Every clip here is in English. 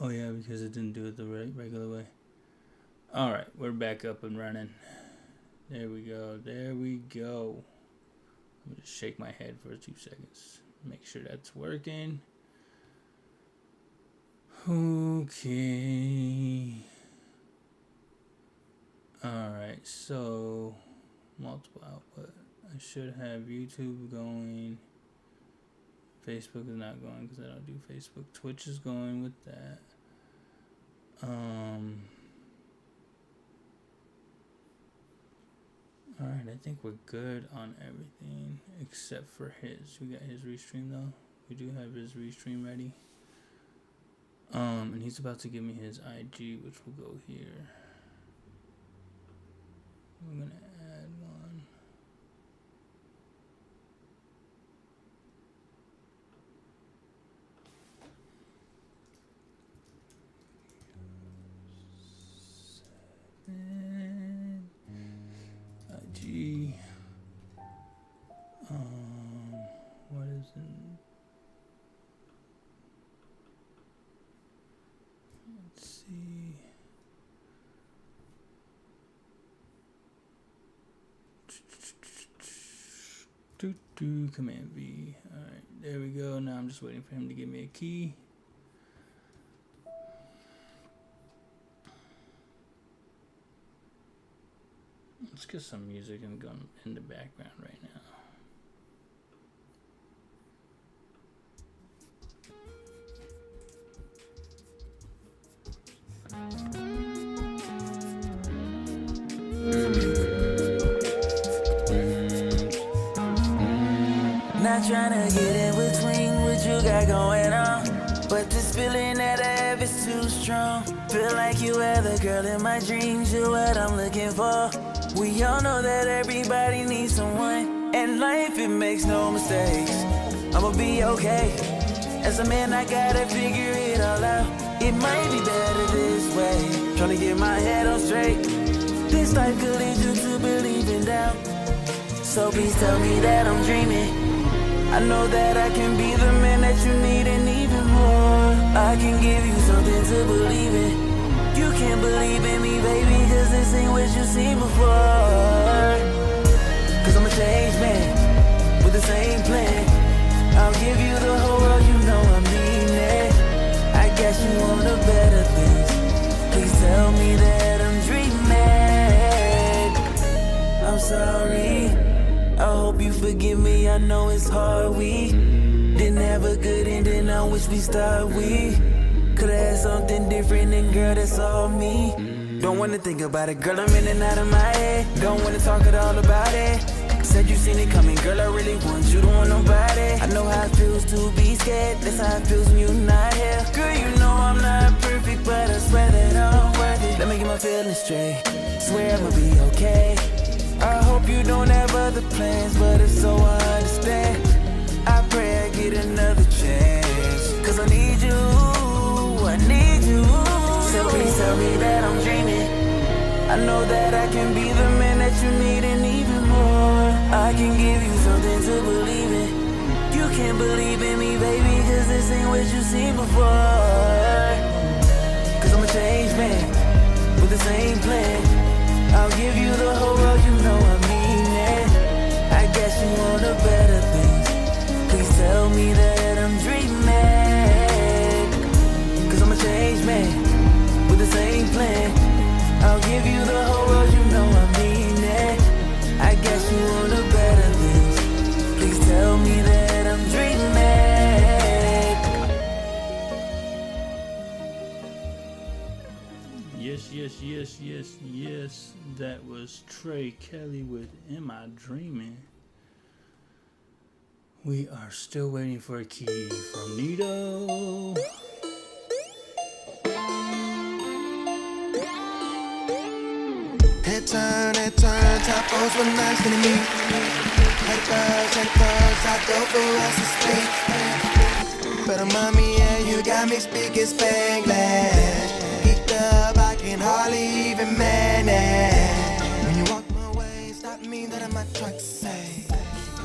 Oh yeah, because it didn't do it the regular way. Alright, we're back up and running. There we go. There we go. Let me just shake my head for 2 seconds. Make sure that's working. Okay. Alright, so multiple output. I should have YouTube going. Facebook is not going because I don't do Facebook. Twitch is going with that. Alright, I think we're good on everything except for his. We got his restream though. We do have his restream ready. And he's about to give me his IG, which will go here. We're gonna add one. IG. What is it? Let's see. Command V. Alright, there we go. Now I'm just waiting for him to give me a key. Let's get some music and go in the background right now. Not trying to get in between what you got going on, but this feeling that I have is too strong. Feel like you are the girl in my dreams, you're what I'm looking for. We all know that everybody needs someone, and life, it makes no mistakes. I'ma be okay. As a man, I gotta figure it all out. It might be better this way, trying to get my head on straight. This life could lead you to believe in doubt, so please tell me that I'm dreaming. I know that I can be the man that you need and even more. I can give you something to believe in. You can't believe in me, baby, cause this ain't what you seen before. Cause I'm a changed man, with the same plan. I'll give you the whole world, you know I mean it. I guess you want the better things. Please tell me that I'm dreaming. I'm sorry, I hope you forgive me, I know it's hard. We didn't have a good ending, I wish we start. We could've had something different, and girl, that's all me. Don't wanna think about it, girl, I'm in and out of my head. Don't wanna talk at all about it. Said you seen it coming, girl, I really want you, don't want nobody. I know how it feels to be scared, that's how it feels when you're not here. Girl, you know I'm not perfect, but I swear that I'm worth it. Let me get my feelings straight, swear I'ma be okay. I hope you don't have other plans, but if so, I understand. I pray I get another chance, cause I need you, I need you. So please tell me that I'm dreaming. I know that I can be the man that you need and even more. I can give you something to believe in. You can't believe in me, baby, cause this ain't what you seen before. Cause I'm a changed man, with the same plan. I'll give you the whole world, you know I mean it. I guess you want the better things. Please tell me that I'm dreaming. Cause I'm a changed man, with the same plan. I'll give you the whole world, you know I mean it. I guess you want the better things. Please tell me that I'm dreaming. Yes, yes, yes, yes, yes. That was Trey Kelly with Am I Dreaming? We are still waiting for a key from Nito. Head turn, top O's were nice to me. Head birds, I go for us to speak. But mommy, yeah, you got me speaking Spanglish. Geeked up, I can hardly even manage. When you walk my way, stop me, that I might try to say.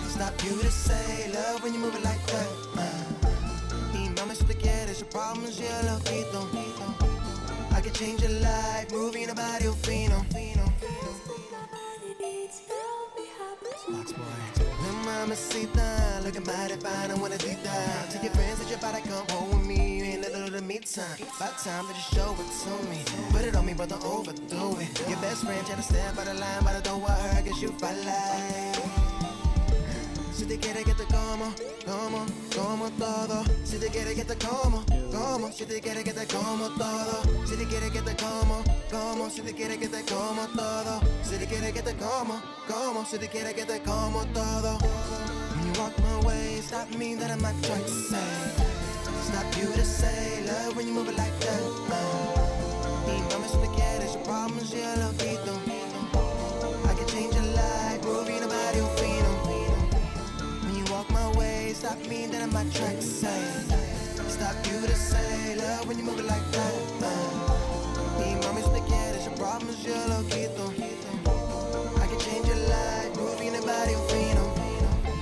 Stop you to say, love when you move it like that. Need moments to get it, problems, yeah, loquito. I can change your life, moving the body, fino. Watch, boy. Little mamacita, looking mighty fine, I wanna deep dive. Take your friends that your body come home with me. You ain't a little me time. About time that you show it to me. Put it on me, but don't overdo it. Your best friend try to stand by the line, but I don't want her, cause you fight like. Si te quiere que te como todo. Si te quiere que te como. Si te quiere que te como todo. Si te quiere que te como. Si te quiere que te como todo. Si te quiere que te como. Si te quiere que te como todo. When you walk my way, stop me that I might try to say. Stop you to say, love when you move it like that. Y mami, si te quieres, your problems, yeah, loquito. I can change your life, moving the body, fino. Walk my way, stop me, then I might try to say. Stop you to say, love when you move it like that. Y mami, si te quieres, your problems, yo loquito. I can change your life, moving the body fino.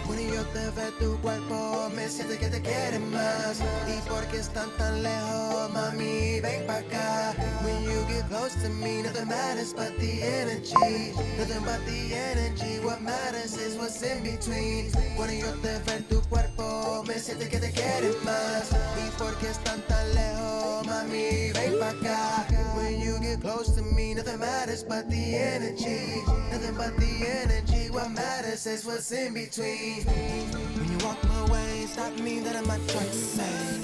Cuando yo te veo tu cuerpo, me siento que te quiere más. Y porque están tan lejos, mami, ven pa' acá. When you get close to me, nothing matters but the energy. Nothing but the energy, what matters is what's in between. Cuando yo te veo tu cuerpo, me siento que te quiere más. Y porque están tan lejos, mami, ven pa' acá. When you get close to me, nothing matters but the energy. Nothing but the energy, what matters is what's in between. When you walk my way, stop me, that I might try to say.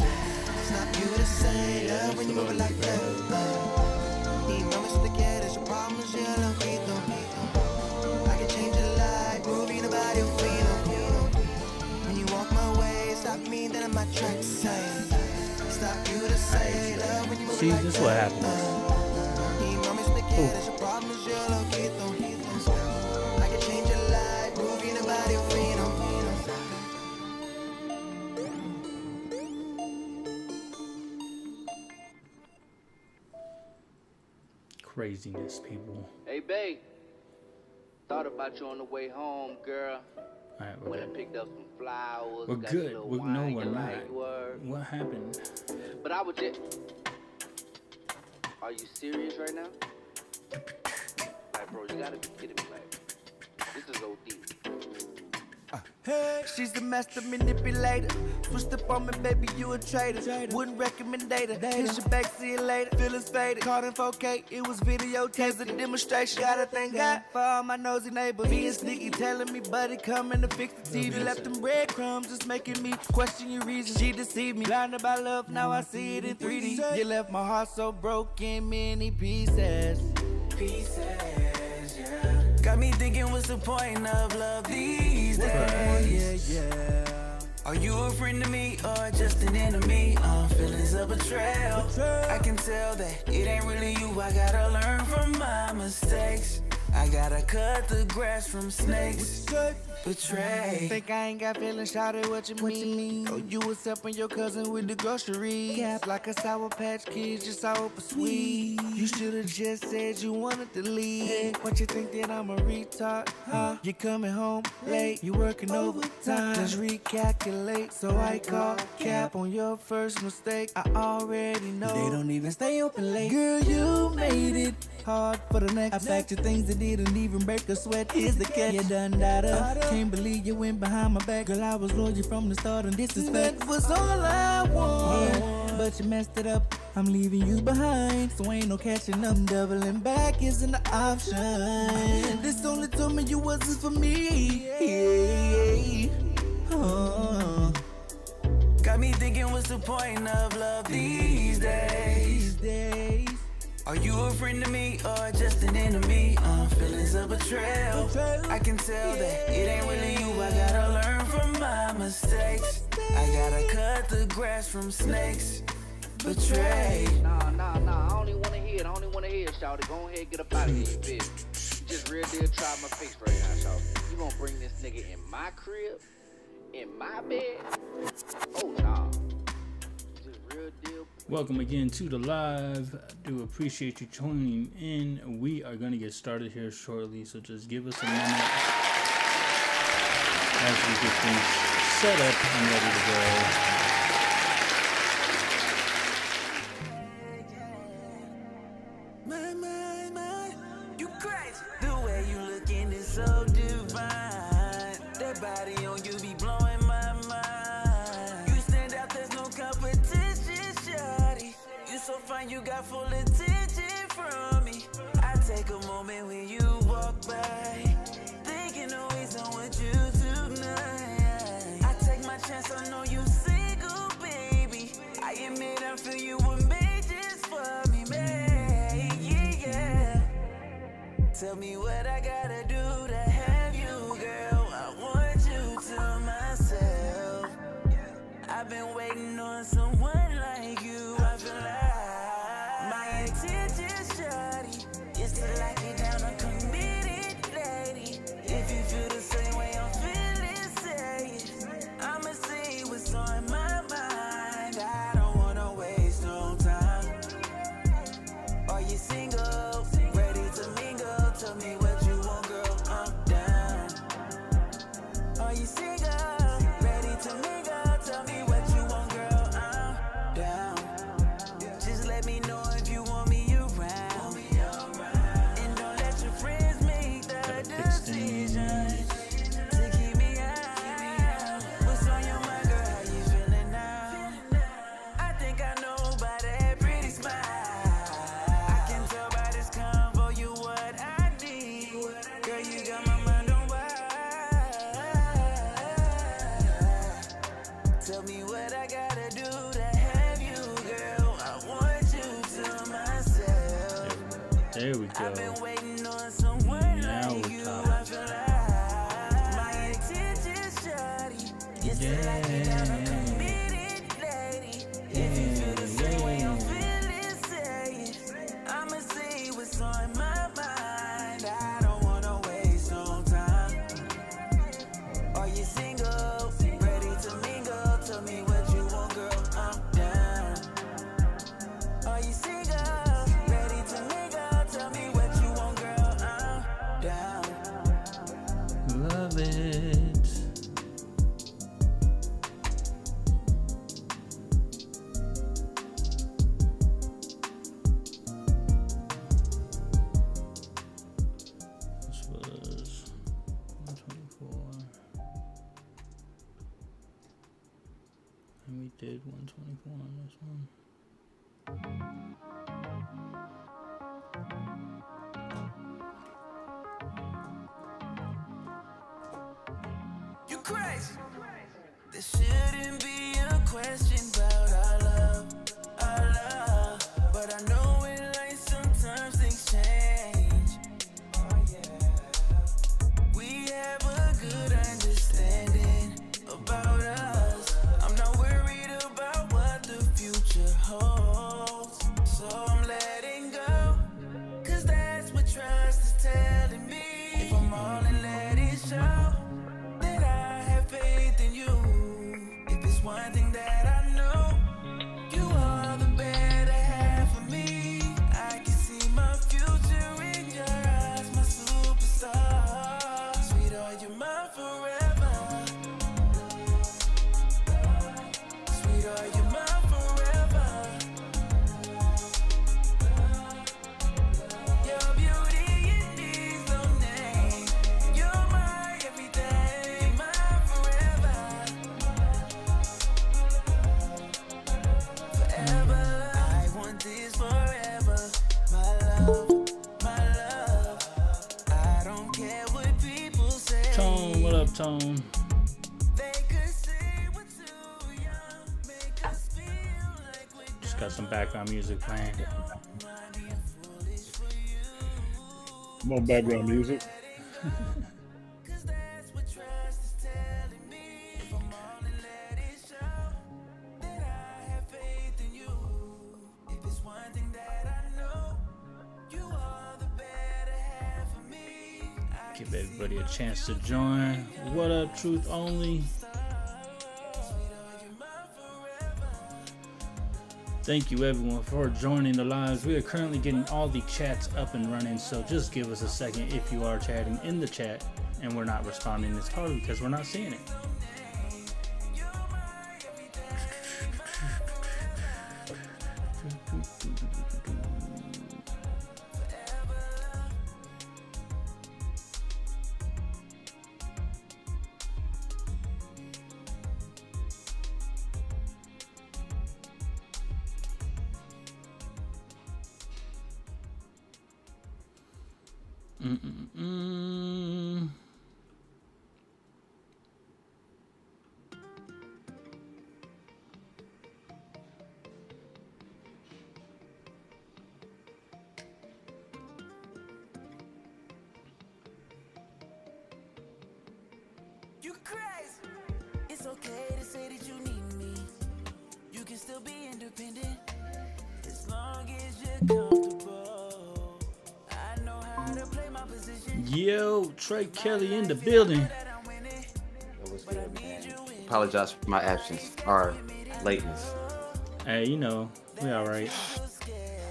Stop you to say, love when you move it like that. Y mami, si te quieres, your problems, yeah, loquito. I can change your life, moving the body, fino. When you walk my way, stop me, then I might try to say. Stop you to say, love when you move it like that. See, this is what happens. Y mami, si te quieres, your problems, yeah, loquito. I can change your life, moving the body, fino. Craziness, people. Hey, babe. Thought about you on the way home, girl. Alright, we're Went and good. picked up some flowers. We're got good. a little No, wine, we're you not. like word. What happened? But I was just... Are you serious right now? Like, bro, you gotta be kidding me, like. This is OD. Hey, she's the master manipulator. Switched up on me, baby, you a traitor. Wouldn't recommend data. Hit your back, see you later. Feelings faded. Caught in 4K, it was videotaped. The demonstration. Gotta thank God for all my nosy neighbors. Being sneaky, telling me, buddy, coming to fix the TV. Left them breadcrumbs, just making me question your reasons. She deceived me. Blinded by love, now I see it in 3D. You left my heart so broken, many pieces. Got me thinking, what's the point of love these days? Yeah. Are you a friend to me or just an enemy? Feelings of betrayal. I can tell that it ain't really you. I gotta learn from my mistakes. I gotta cut the grass from snakes. Betray. Think I ain't got feelings, shout it, what you mean? Oh, you was helping your cousin with the groceries. Cap like a Sour Patch Kids, just sour but sweet. You should've just said you wanted to leave. What you think that I'm a retard? Huh? You coming home late, you working overtime. Just recalculate, so I call cap on your first mistake. I already know they don't even stay open late. Girl, you made it hard for the next. I packed your things that didn't even break a sweat. Here's the catch, you done data. Can't believe you went behind my back. Girl, I was loyal from the start and disrespect was all I want. Yeah, but you messed it up, I'm leaving you behind. So ain't no catching up, doubling back isn't an option. This only told me you wasn't for me. Yeah. Got me thinking, what's the point of love these days? Are you a friend to me or just an enemy? Feelings of betrayal. I can tell that it ain't really you. I gotta learn from my mistakes. I gotta cut the grass from snakes. Betray. Nah. I don't even wanna hear it. I don't even wanna hear it, shawty. Go ahead, get up out of here, you bitch. You just real deal try my face right now, shawty. You gonna bring this nigga in my crib? In my bed? Oh, nah. Just real deal. Welcome again to the live. I do appreciate you tuning in. We are going to get started here shortly, so just give us a minute as we get things set up and ready to go. You crazy. The way you looking is so divine. That body on you be blowing my mind. You stand out, there's no competition, shawty. You so fine, you got full attention from me. I take a moment when you walk by, thinking always I want you tonight. I take my chance, I know you single, baby. I admit I feel you were made just for me, man. Yeah. Tell me what I gotta do to have you, girl. I want you to myself. I've been waiting on someone like you. I feel like my intention, shawty, is to lock it down. I'm committed, lady. If you feel the same way I'm feeling, say it. I'ma say what's on my mind. I don't wanna waste no time. Are you single? Ready to mingle? Tell me what you want, girl. I'm down. Are you single? Ready to mingle? Tell me what you want, girl. I'm down. Just let me know if you want me around. And don't let your friends make the decision to keep me out. What's on your mind, girl? How you feeling now? I think I know by that pretty smile. I can tell by this convo you what I need. Girl, you got my mind on why. Tell me what I gotta do to have you, girl. I want you to myself. There we I've been go. waiting on someone Now like we're you. talking. I feel like my intention, shawty, is to lock it down. I'm committed, lady. If you feel the same way I'm feeling, say it. I'ma say what's on my mind. I don't wanna waste no time. Are you single? Ready to mingle? Tell me what you want, girl. I'm down. Are you single? Ready to mingle? Tell me what you want, girl. I'm down. Love it. This was 124. And we did 124 on this one. You crazy. There shouldn't be a question about our love, but I know in life sometimes things change. Oh yeah. We have a good understanding about us. I'm not worried about what the future holds, so I'm letting go. 'Cause that's what trust is telling me. If I'm all in, let it show that I have faith in you. If it's one thing that I know, you are the better half of me. I can see my future in your eyes, my superstar. Sweetheart, you're mine forever. Sweetheart, you're mine forever. Your beauty, it needs no name. You're my everything. You're mine forever. Forever. I want this forever. My love, my love. I don't care what people say. Tone, what up, Tone? They could say we're too young, make us feel like we're Just got some background music playing. being foolish for you. More background music. 'Cause that's what trust is telling me. If I'm all in, let it show that I have faith in you. If it's one thing that I know, you are the better half of me. I Give everybody a chance to join. What up, Truth Only? Thank you everyone for joining the lives. We are currently getting all the chats up and running, so just give us a second if you are chatting in the chat and we're not responding. It's probably because we're not seeing it. Mm-mm-mm. You crazy. It's okay to say that you need me. You can still be independent as long as you're comfortable. I know how to play my position. Yo, Trey My Kelly in the life, it don't building. feel that I'm winning, It was but I good, need man. you in Apologize for my absence or lateness. Hey, you know, we all right. too scared.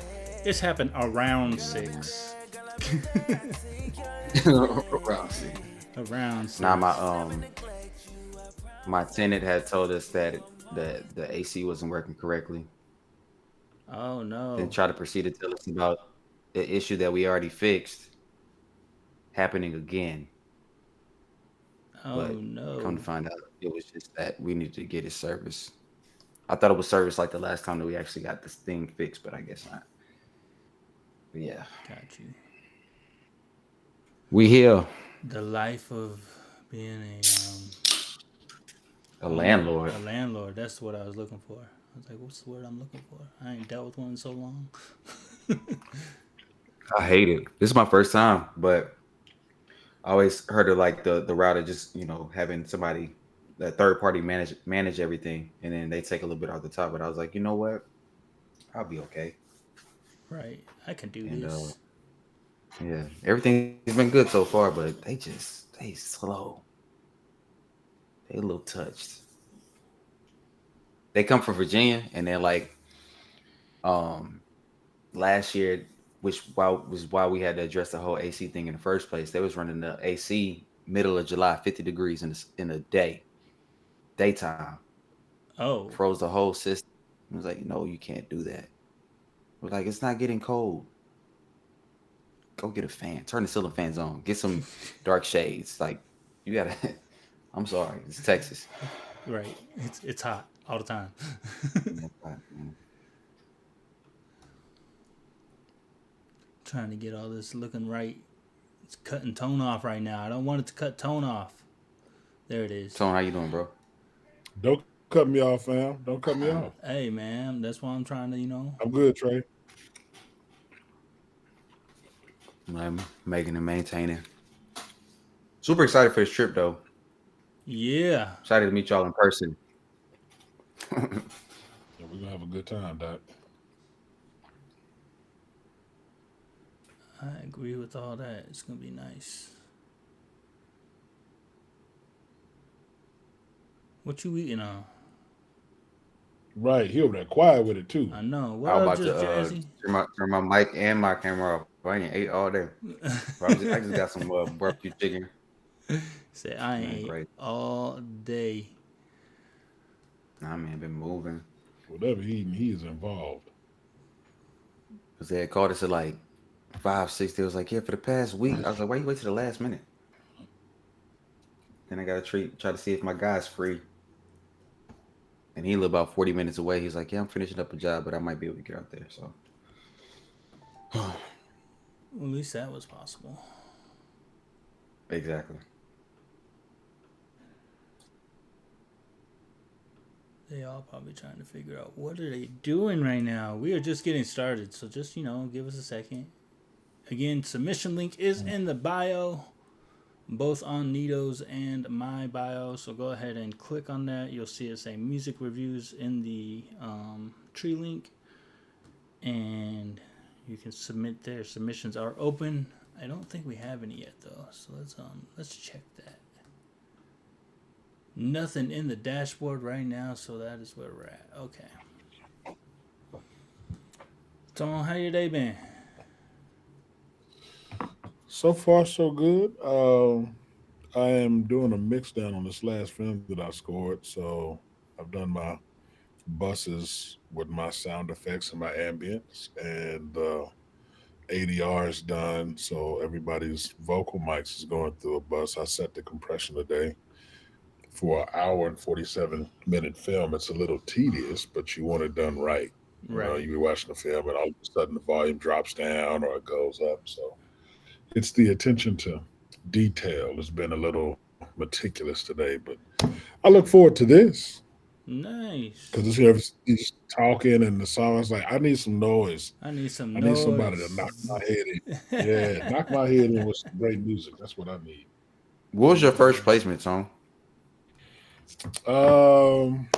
It's happened around Girl, I'll be 6. there. Girl, I'll be there. I take your Well, see. Around Now my 6. neglect you. I my promise tenant had told us that the AC wasn't working correctly. Oh Then no. try to proceed to tell us about the issue that we already fixed happening again. Oh But come to no. find out, it was just that we needed to get it serviced. I thought it was serviced like the last time that we actually got this thing fixed, but I guess not. But yeah, Got you. we here. The life of being A owner, landlord. a landlord. That's what I was looking for. I was like, what's the word I'm looking for? I ain't dealt with one in so long. I hate it. This is my first time, but I always heard of like the route of just having somebody that third party manage everything, and then they take a little bit off the top. But I was like, you know what? I'll be okay. Right. I can do And this. yeah, everything's been good so far, but they slow. They a little touched. They come from Virginia, and then like um last year, was why we had to address the whole AC thing in the first place. They was running the AC middle of July, 50 degrees in a daytime, Oh, froze the whole system. It was like, no, you can't do that. We're like, it's not getting cold. Go get a fan. Turn the ceiling fans on. Get some dark shades. Like, you gotta. I'm sorry, it's Texas. right. It's hot all the time. Yeah, man. Trying to get all this looking right. It's cutting tone off right now. I don't want it to cut tone off. There it is. Tone, how you doing, bro? Don't cut me off, fam. Don't cut me off. Hey man, that's why I'm trying to. I'm good, Trey. I'm making and maintaining. Super excited for this trip, though. Yeah. Excited to meet y'all in person. Yeah, we're gonna have a good time, Doc. I agree with all that. It's gonna be nice. What you eating on? Right, he over there quiet with it too. I know. I What was up, about just to Jazzy? turn my mic and my camera off. I ain't ate all day. Bro, I just got some barbecue chicken. Say I Man, ain't great. all day. Nah, man, been moving. Whatever he eating, he is involved. Cause they had called us at like 5, 6. They was like, yeah, for the past week. I was like, why you wait to the last minute? Then I got to try to see if my guy's free. And he lived about 40 minutes away. He's like, yeah, I'm finishing up a job, but I might be able to get out there. So Well, at least that was possible. exactly. They all probably trying to figure out what are they doing right now. We are just getting started, so just give us a second. Again, submission link is in the bio, both on Nito's and my bio. So go ahead and click on that. You'll see it say music reviews in the tree link, and you can submit there. Submissions are open. I don't think we have any yet though, so let's check that. Nothing in the dashboard right now, so that is where we're at. Okay. So how your day been? So far, so good. I am doing a mix down on this last film that I scored. So I've done my buses with my sound effects and my ambience, and ADR is done. So everybody's vocal mics is going through a bus. I set the compression today for an hour and 47-minute film. It's a little tedious, but you want it done right. You know, Right. you be watching the film and all of a sudden the volume drops down or it goes up. So it's the attention to detail has been a little meticulous today. But I look forward to this because Nice. this here he's talking and the song is like, I need some noise. I need some I need somebody to knock my noise. head in. Yeah, knock my head in with some great music. That's what I need. What was your first Yeah. placement song? Um,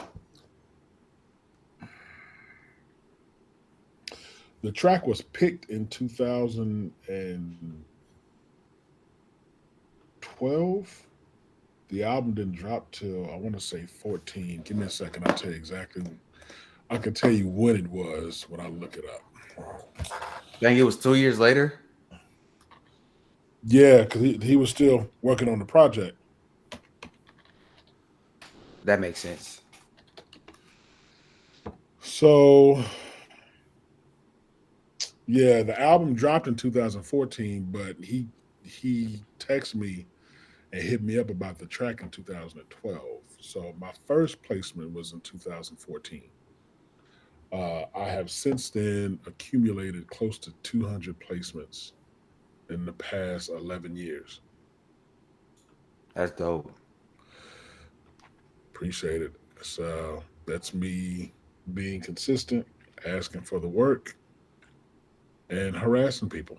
the track was picked in 2012. The album didn't drop till I want to say 14. Give me a second. I'll tell you exactly. I can tell you when it was when I look it up. Dang, it was 2 years later. Yeah, because he was still working on the project. That makes sense. So yeah, the album dropped in 2014, but he texted me and hit me up about the track in 2012. So my first placement was in 2014. I have since then accumulated close to 200 placements in the past 11 years. That's dope. Appreciate it. That's me being consistent, asking for the work, and harassing people.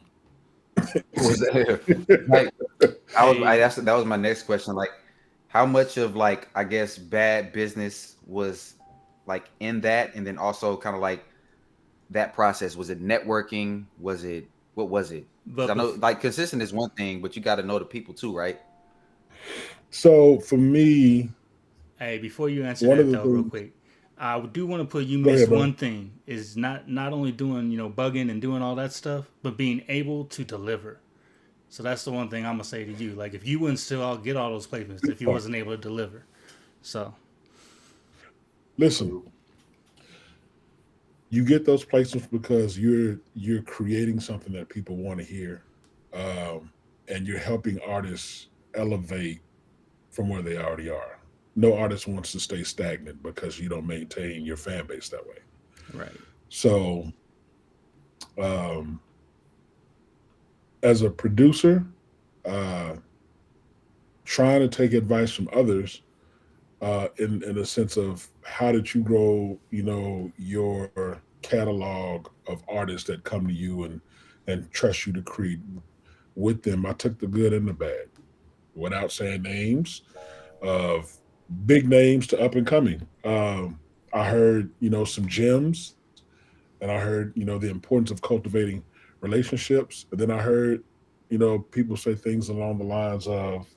Was that like Hey, that was my next question. Like, how much of like I guess bad business was like in that, and then also kind of like that process? Was it networking? Was it what was it? Because but I know bef- like consistent is one thing, but you got to know the people too, right? So for me, hey, before you answer one of that the though, real things. quick, I do want to put you Go miss ahead, bro. one thing is not only doing bugging and doing all that stuff, but being able to deliver. So that's the one thing I'm gonna say to you. Like if you wouldn't still get all those placements if you Oh, wasn't able to deliver. So listen, you get those placements because you're creating something that people want to hear, um, and you're helping artists elevate from where they already are. No artist wants to stay stagnant because you don't maintain your fan base that way. right. So, um, as a producer, uh, trying to take advice from others in a sense of how did you grow, your catalog of artists that come to you and trust you to create with them. I took the good and the bad without saying names of big names to up and coming. I heard, some gems, and I heard, the importance of cultivating relationships. And then I heard, people say things along the lines of,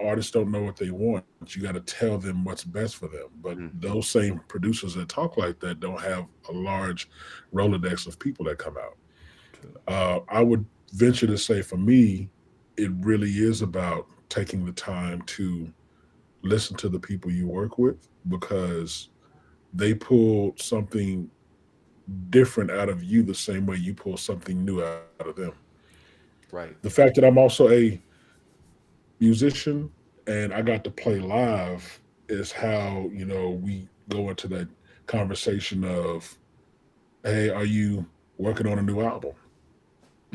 artists don't know what they want. You got to tell them what's best for them. But Mhm. those same producers that talk like that don't have a large Rolodex of people that come out. True. I would venture to say for me, it really is about taking the time to listen to the people you work with because they pull something different out of you the same way you pull something new out of them. The Right. fact that I'm also a musician and I got to play live is how, we go into that conversation of, hey, are you working on a new album?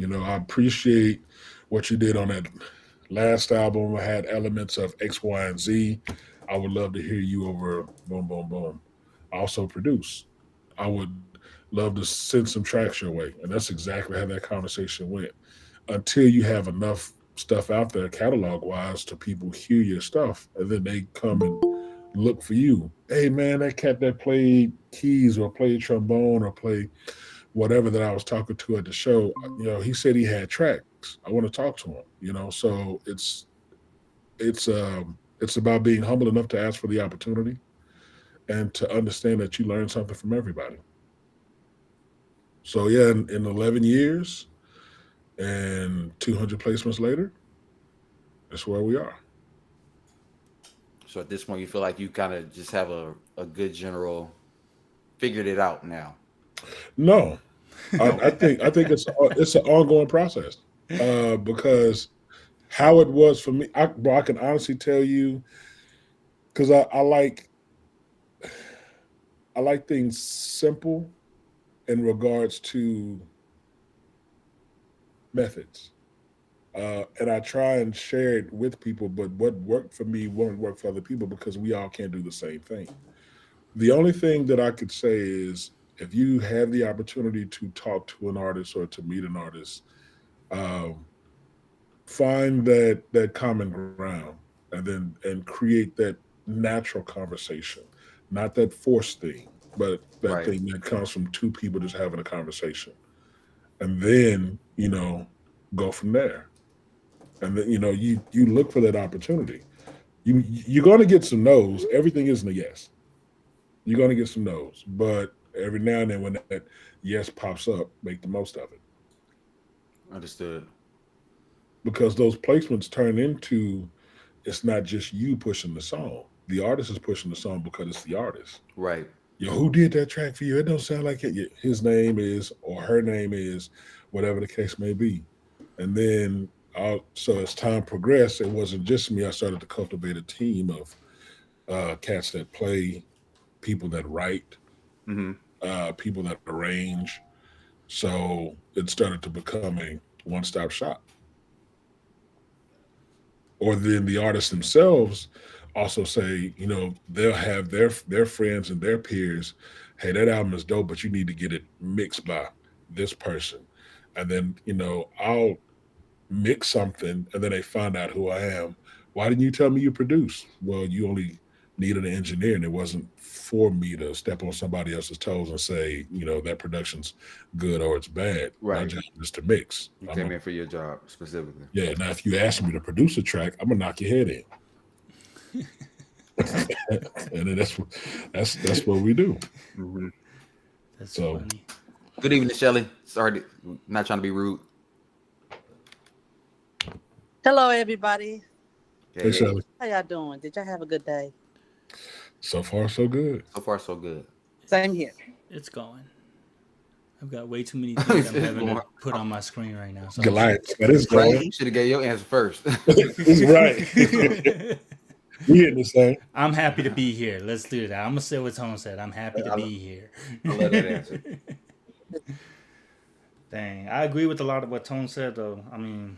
I appreciate what you did on that last album. I had elements of X, Y, and Z. I would love to hear you over boom, boom, boom. I also produce. I would love to send some tracks your way. And that's exactly how that conversation went. Until you have enough stuff out there catalog wise to people hear your stuff and then they come and look for you. Hey man, that cat that played keys or played trombone or played whatever that I was talking to at the show, he said he had tracks. I want to talk to him, So it's about being humble enough to ask for the opportunity and to understand that you learn something from everybody. So yeah, in 11 years and 200 placements later, that's where we are. So at this point, you feel like you kind of just have a good general figured it out now. No, No. I think it's an ongoing process because how it was for me, I can honestly tell you because I like things simple in regards to methods. and I try and share it with people. But what worked for me won't work for other people because we all can't do the same thing. The only thing that I could say is if you have the opportunity to talk to an artist or to meet an artist, um, find that common ground and create that natural conversation, not that forced thing, but that Right. thing that comes from two people just having a conversation, and then go from there. And then you look for that opportunity. You're going to get some no's. Everything isn't a yes. You're going to get some no's, but every now and then when that yes pops up, make the most of it, Understood. because those placements turn into, it's not just you pushing the song. The artist is pushing the song because it's the artist. Right. Yo, who did that track for you? It don't sound like it. His name is, or her name is, whatever the case may be. And then, so as time progressed, it wasn't just me. I started to cultivate a team of cats that play, people that write, Mm-hmm. people that arrange. So it started to become a one-stop shop. Or then the artists themselves also say, they'll have their friends and their peers, hey, that album is dope, but you need to get it mixed by this person. And then, I'll mix something and then they find out who I am. Why didn't you tell me you produce? Well, you only needed an engineer and it wasn't for me to step on somebody else's toes and say, that production's good or it's bad. My Right. job is to mix. You came in for your job specifically. Yeah, now if you ask me to produce a track, I'm gonna knock your head in. And then that's what we do. Mm-hmm. That's So- funny. Good evening, Shelly. Sorry, not trying to be rude. Hello, everybody. Hey, Shelly. How y'all doing? Did y'all have a good day? So far, so good. So far, so good. Same here. It's going. I've got way too many things I'm It's having to going. put on my screen right now. So Goliath, that is going. You should have gave your answer first. He's right. We in the same. I'm happy to be here. Let's do that. I'm gonna say what Tone said. I'm happy to be here. I love that answer. Dang, I agree with a lot of what Tone said, though. I mean,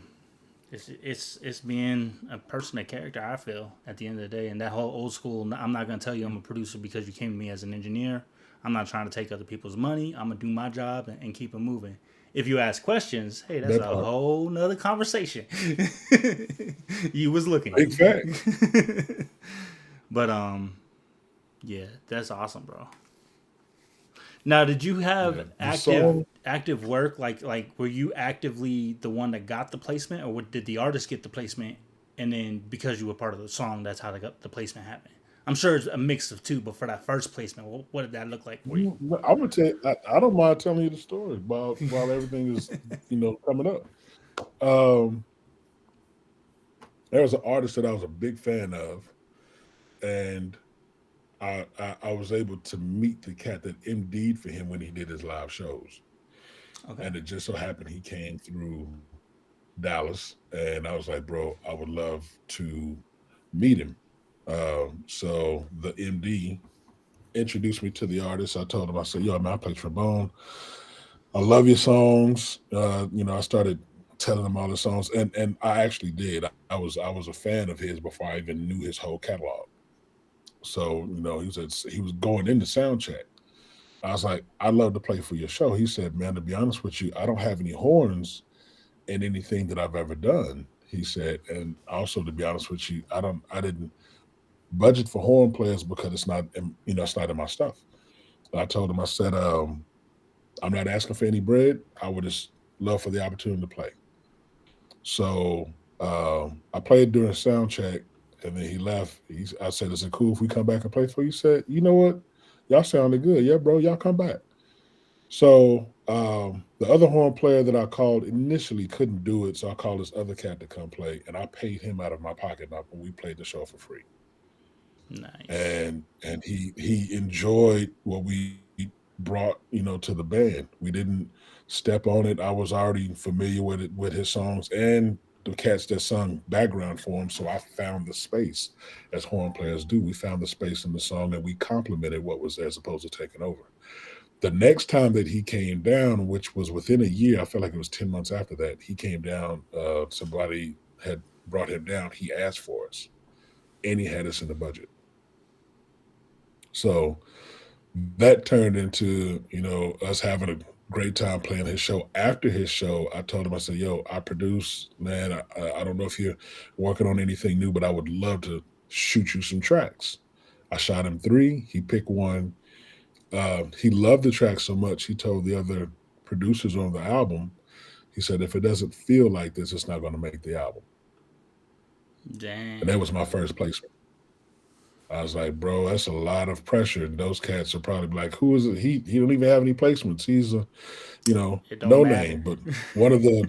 it's being a person of character. I feel at the end of the day, and that whole old school. I'm not gonna tell you I'm a producer because you came to me as an engineer. I'm not trying to take other people's money. I'm gonna do my job and keep it moving. If you ask questions, hey, that's That a part. whole nother conversation. You was looking. Big fact. But yeah, that's awesome, bro. Now, did you have Yeah, the song- active work? Like were you actively the one that got the placement, or did the artist get the placement, and then because you were part of the song, that's how the placement happened? I'm sure it's a mix of two, but for that first placement, what did that look like for you? I'm gonna tell you, I don't mind telling you the story while everything is coming up. There was an artist that I was a big fan of, and I was able to meet the cat that MD'd for him when he did his live shows. Okay. And it just so happened he came through Dallas, and I was like, bro, I would love to meet him. So the MD introduced me to the artist. I told him, I said, yo, man, I play trombone. I love your songs. I started telling him all the songs, and I actually did. I was a fan of his before I even knew his whole catalog. So he was going into sound check. I was like, I'd love to play for your show. He said, man, to be honest with you, I don't have any horns in anything that I've ever done. He said, and also to be honest with you, I didn't budget for horn players because it's not in my stuff. And I told him, I said, I'm not asking for any bread. I would just love for the opportunity to play. So I played during sound check, and then he left. I said, is it cool if we come back and play for you? He said, you know what? Y'all sounded good. Yeah, bro, y'all come back. So the other horn player that I called initially couldn't do it, so I called this other cat to come play, and I paid him out of my pocket. And we played the show for free. Nice. And he enjoyed what we brought to the band. We didn't step on it. I was already familiar with it, with his songs and the cats that sung background for him. So I found the space, as horn players do. We found the space in the song, and we complemented what was there as opposed to taking over. The next time that he came down, which was within a year, I feel like it was 10 months after that, he came down. Somebody had brought him down. He asked for us, and he had us in the budget. So that turned into, us having a great time playing his show. After his show, I told him, I said, yo, I produce, man. I don't know if you're working on anything new, but I would love to shoot you some tracks. I shot him three. He picked one. He loved the track so much, he told the other producers on the album, he said, if it doesn't feel like this, it's not going to make the album. And that Damn. was my first placement. I was like, bro, that's a lot of pressure. And those cats are probably like, who is it? He don't even have any placements. He's a, It don't no matter. name. But one of the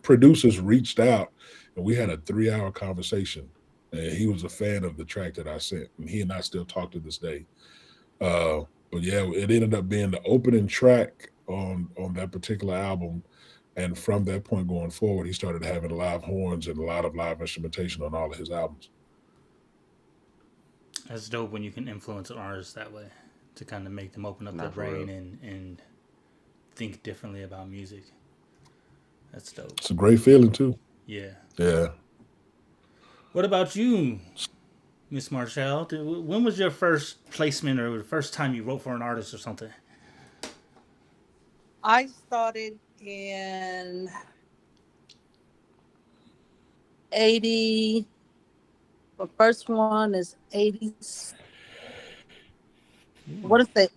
producers reached out and we had a 3 hour conversation. And he was a fan of the track that I sent. And he and I still talk to this day. Uh, but yeah, it ended up being the opening track on that particular album. And from that point going forward, he started having live horns and a lot of live instrumentation on all of his albums. That's dope when you can influence an artist that way to kind of make them open up their Not for real. brain and think differently about music. That's dope. It's a great feeling too. Yeah. Yeah. What about you, Miss Marshall? When was your first placement or the first time you wrote for an artist or something? I started in 80. The first one is 80. What is it?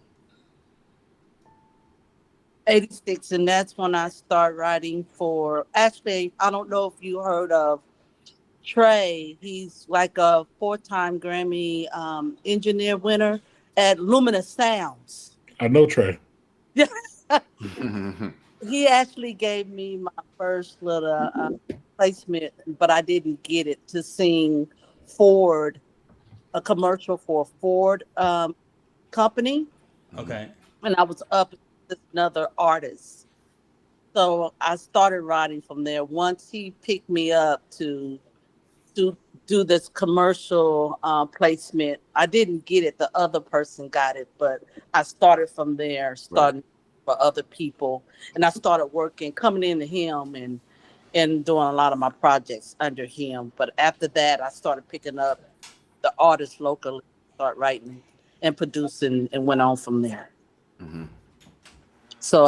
86, and that's when I start writing for. Actually, I don't know if you heard of Trey. He's like a 4-time Grammy engineer winner at Luminous Sounds. I know Trey. He actually gave me my first little placement, but I didn't get it to sing Ford, a commercial for a Ford company. Okay. And I was up with another artist. So I started writing from there. Once he picked me up to do this commercial placement, I didn't get it. The other person got it, but I started from there, starting for other people. And I started working, coming into him and doing a lot of my projects under him. But after that, I started picking up the artists locally, start writing and producing, and went on from there. So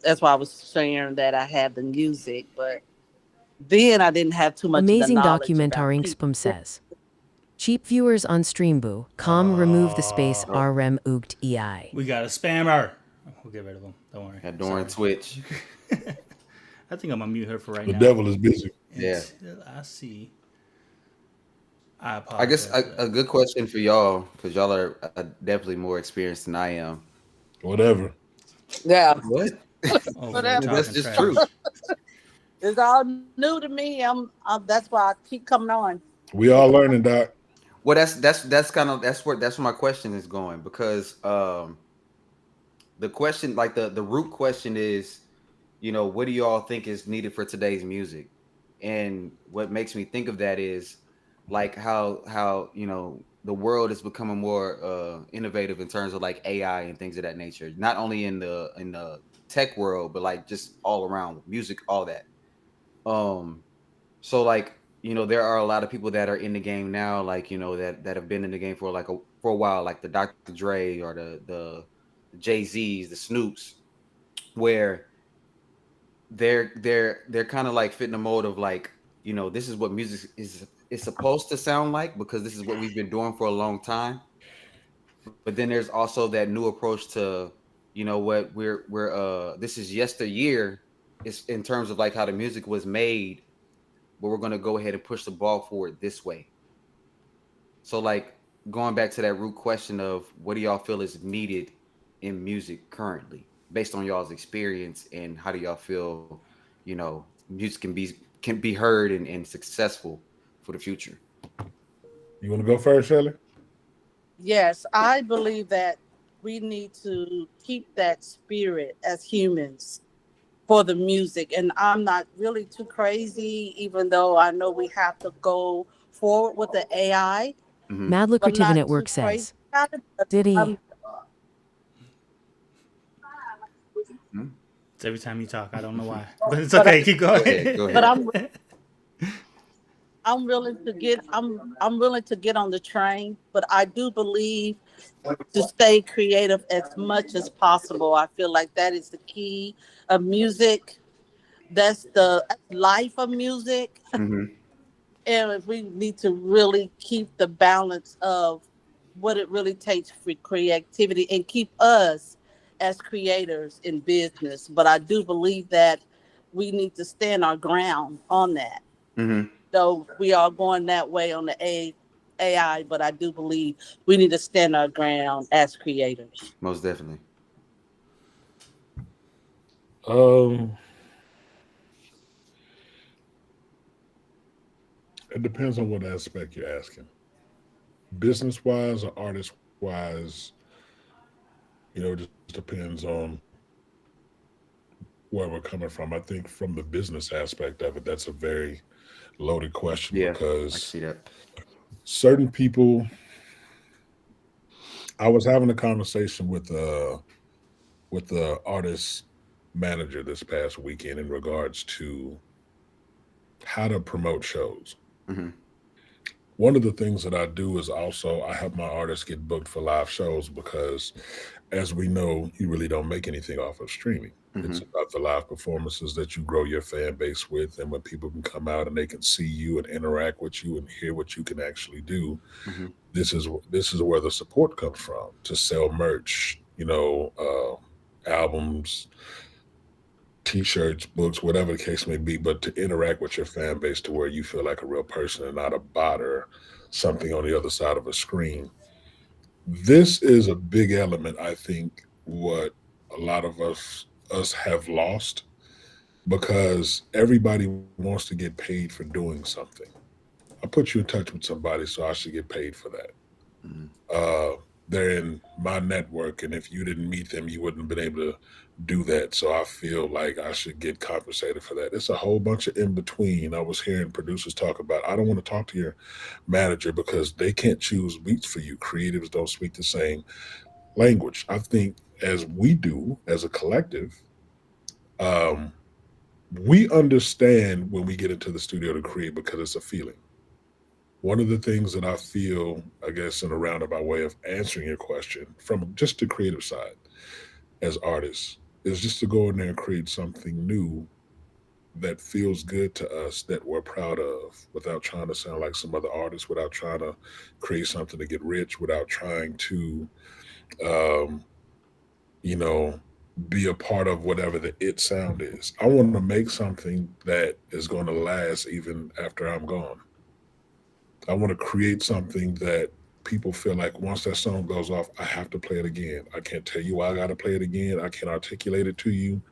that's why I was sharing that I had the music, but then I didn't have too much of the Amazing knowledge about Dokumentarings people. says. Cheap viewers on Streambo, remove the space rem oogt ei. We got a spammer. We'll get rid of him. Don't worry. Got during Sorry. Twitch. I think I'm gonna mute her for right The now. devil is busy. Yeah. Until I see. I apologize. I guess for that. a good question for y'all, because y'all are definitely more experienced than I am. Whatever. Yeah, What? Oh, whatever. That's talking just trash. true. it's all new to me. That's why I keep coming on. We all learning, Doc. Well, that's kind of that's where my question is going, because the question, like the root question is, what do you all think is needed for today's music? And what makes me think of that is like how the world is becoming more innovative in terms of like AI and things of that nature, not only in the tech world, but like just all around music, all that. So like, there are a lot of people that are in the game now, like, that have been in the game for for a while, like the Dr. Dre or the Jay-Z's, the Snoops, where they're kind of like fitting the mold of like, this is what music is supposed to sound like, because this is what we've been doing for a long time. But then there's also that new approach to, what we're this is yesteryear. It's in terms of like how the music was made, but we're going to go ahead and push the ball forward this way. So like going back to that root question of what do y'all feel is needed in music currently, based on y'all's experience, and how do y'all feel, music can be heard and successful for the future? You want to go first, Shirley? Yes, I believe that we need to keep that spirit as humans for the music. And I'm not really too crazy, even though I know we have to go forward with the AI. Mad I'm Lucrative not Network too crazy says. about it, but Diddy. It's every time you talk. I don't know why, but it's but okay. Keep Go ahead. going. Go but ahead. I'm willing to get I'm willing to get on the train, but I do believe to stay creative as much as possible. I feel like that is the key of music. That's the life of music. Hmm. And if we need to really keep the balance of what it really takes for creativity and keep us as creators in business. But I do believe that we need to stand our ground on that. Hmm. Though we are going that way on the AI, but I do believe we need to stand our ground as creators. Most definitely. Um, it depends on what aspect you're asking. Business wise or artist wise, it just depends on where we're coming from. I think from the business aspect of it, that's a very loaded question Yeah, I can because see that. certain people. I was having a conversation with the artist manager this past weekend in regards to how to promote shows. Hmm. One of the things that I do is also I help my artists get booked for live shows because, as we know, you really don't make anything off of streaming. It's Hmm. about the live performances that you grow your fan base with, and when people can come out and they can see you and interact with you and hear what you can actually do. Hmm. This is where the support comes from to sell merch, albums, t-shirts, books, whatever the case may be, but to interact with your fan base to where you feel like a real person and not a bot or something on the other side of a screen. This is a big element, I think, what a lot of us have lost because everybody wants to get paid for doing something. I put you in touch with somebody, so I should get paid for that. Hmm. They're in my network, and if you didn't meet them, you wouldn't have been able to do that. So I feel like I should get compensated for that. It's a whole bunch of in between. I was hearing producers talk about, I don't want to talk to your manager because they can't choose beats for you. Creatives don't speak the same language. I think as we do as a collective, um, we understand when we get into the studio to create because it's a feeling. One of the things that I feel, I guess, in a roundabout way of answering your question from just the creative side as artists is just to go in there and create something new that feels good to us that we're proud of without trying to sound like some other artist, without trying to create something to get rich, without trying to, um, you know, be a part of whatever the it sound is. I want to make something that is going to last even after I'm gone. I want to create something that people feel like once that song goes off, I have to play it again. I can't tell you why I got to play it again. I can't articulate it to you.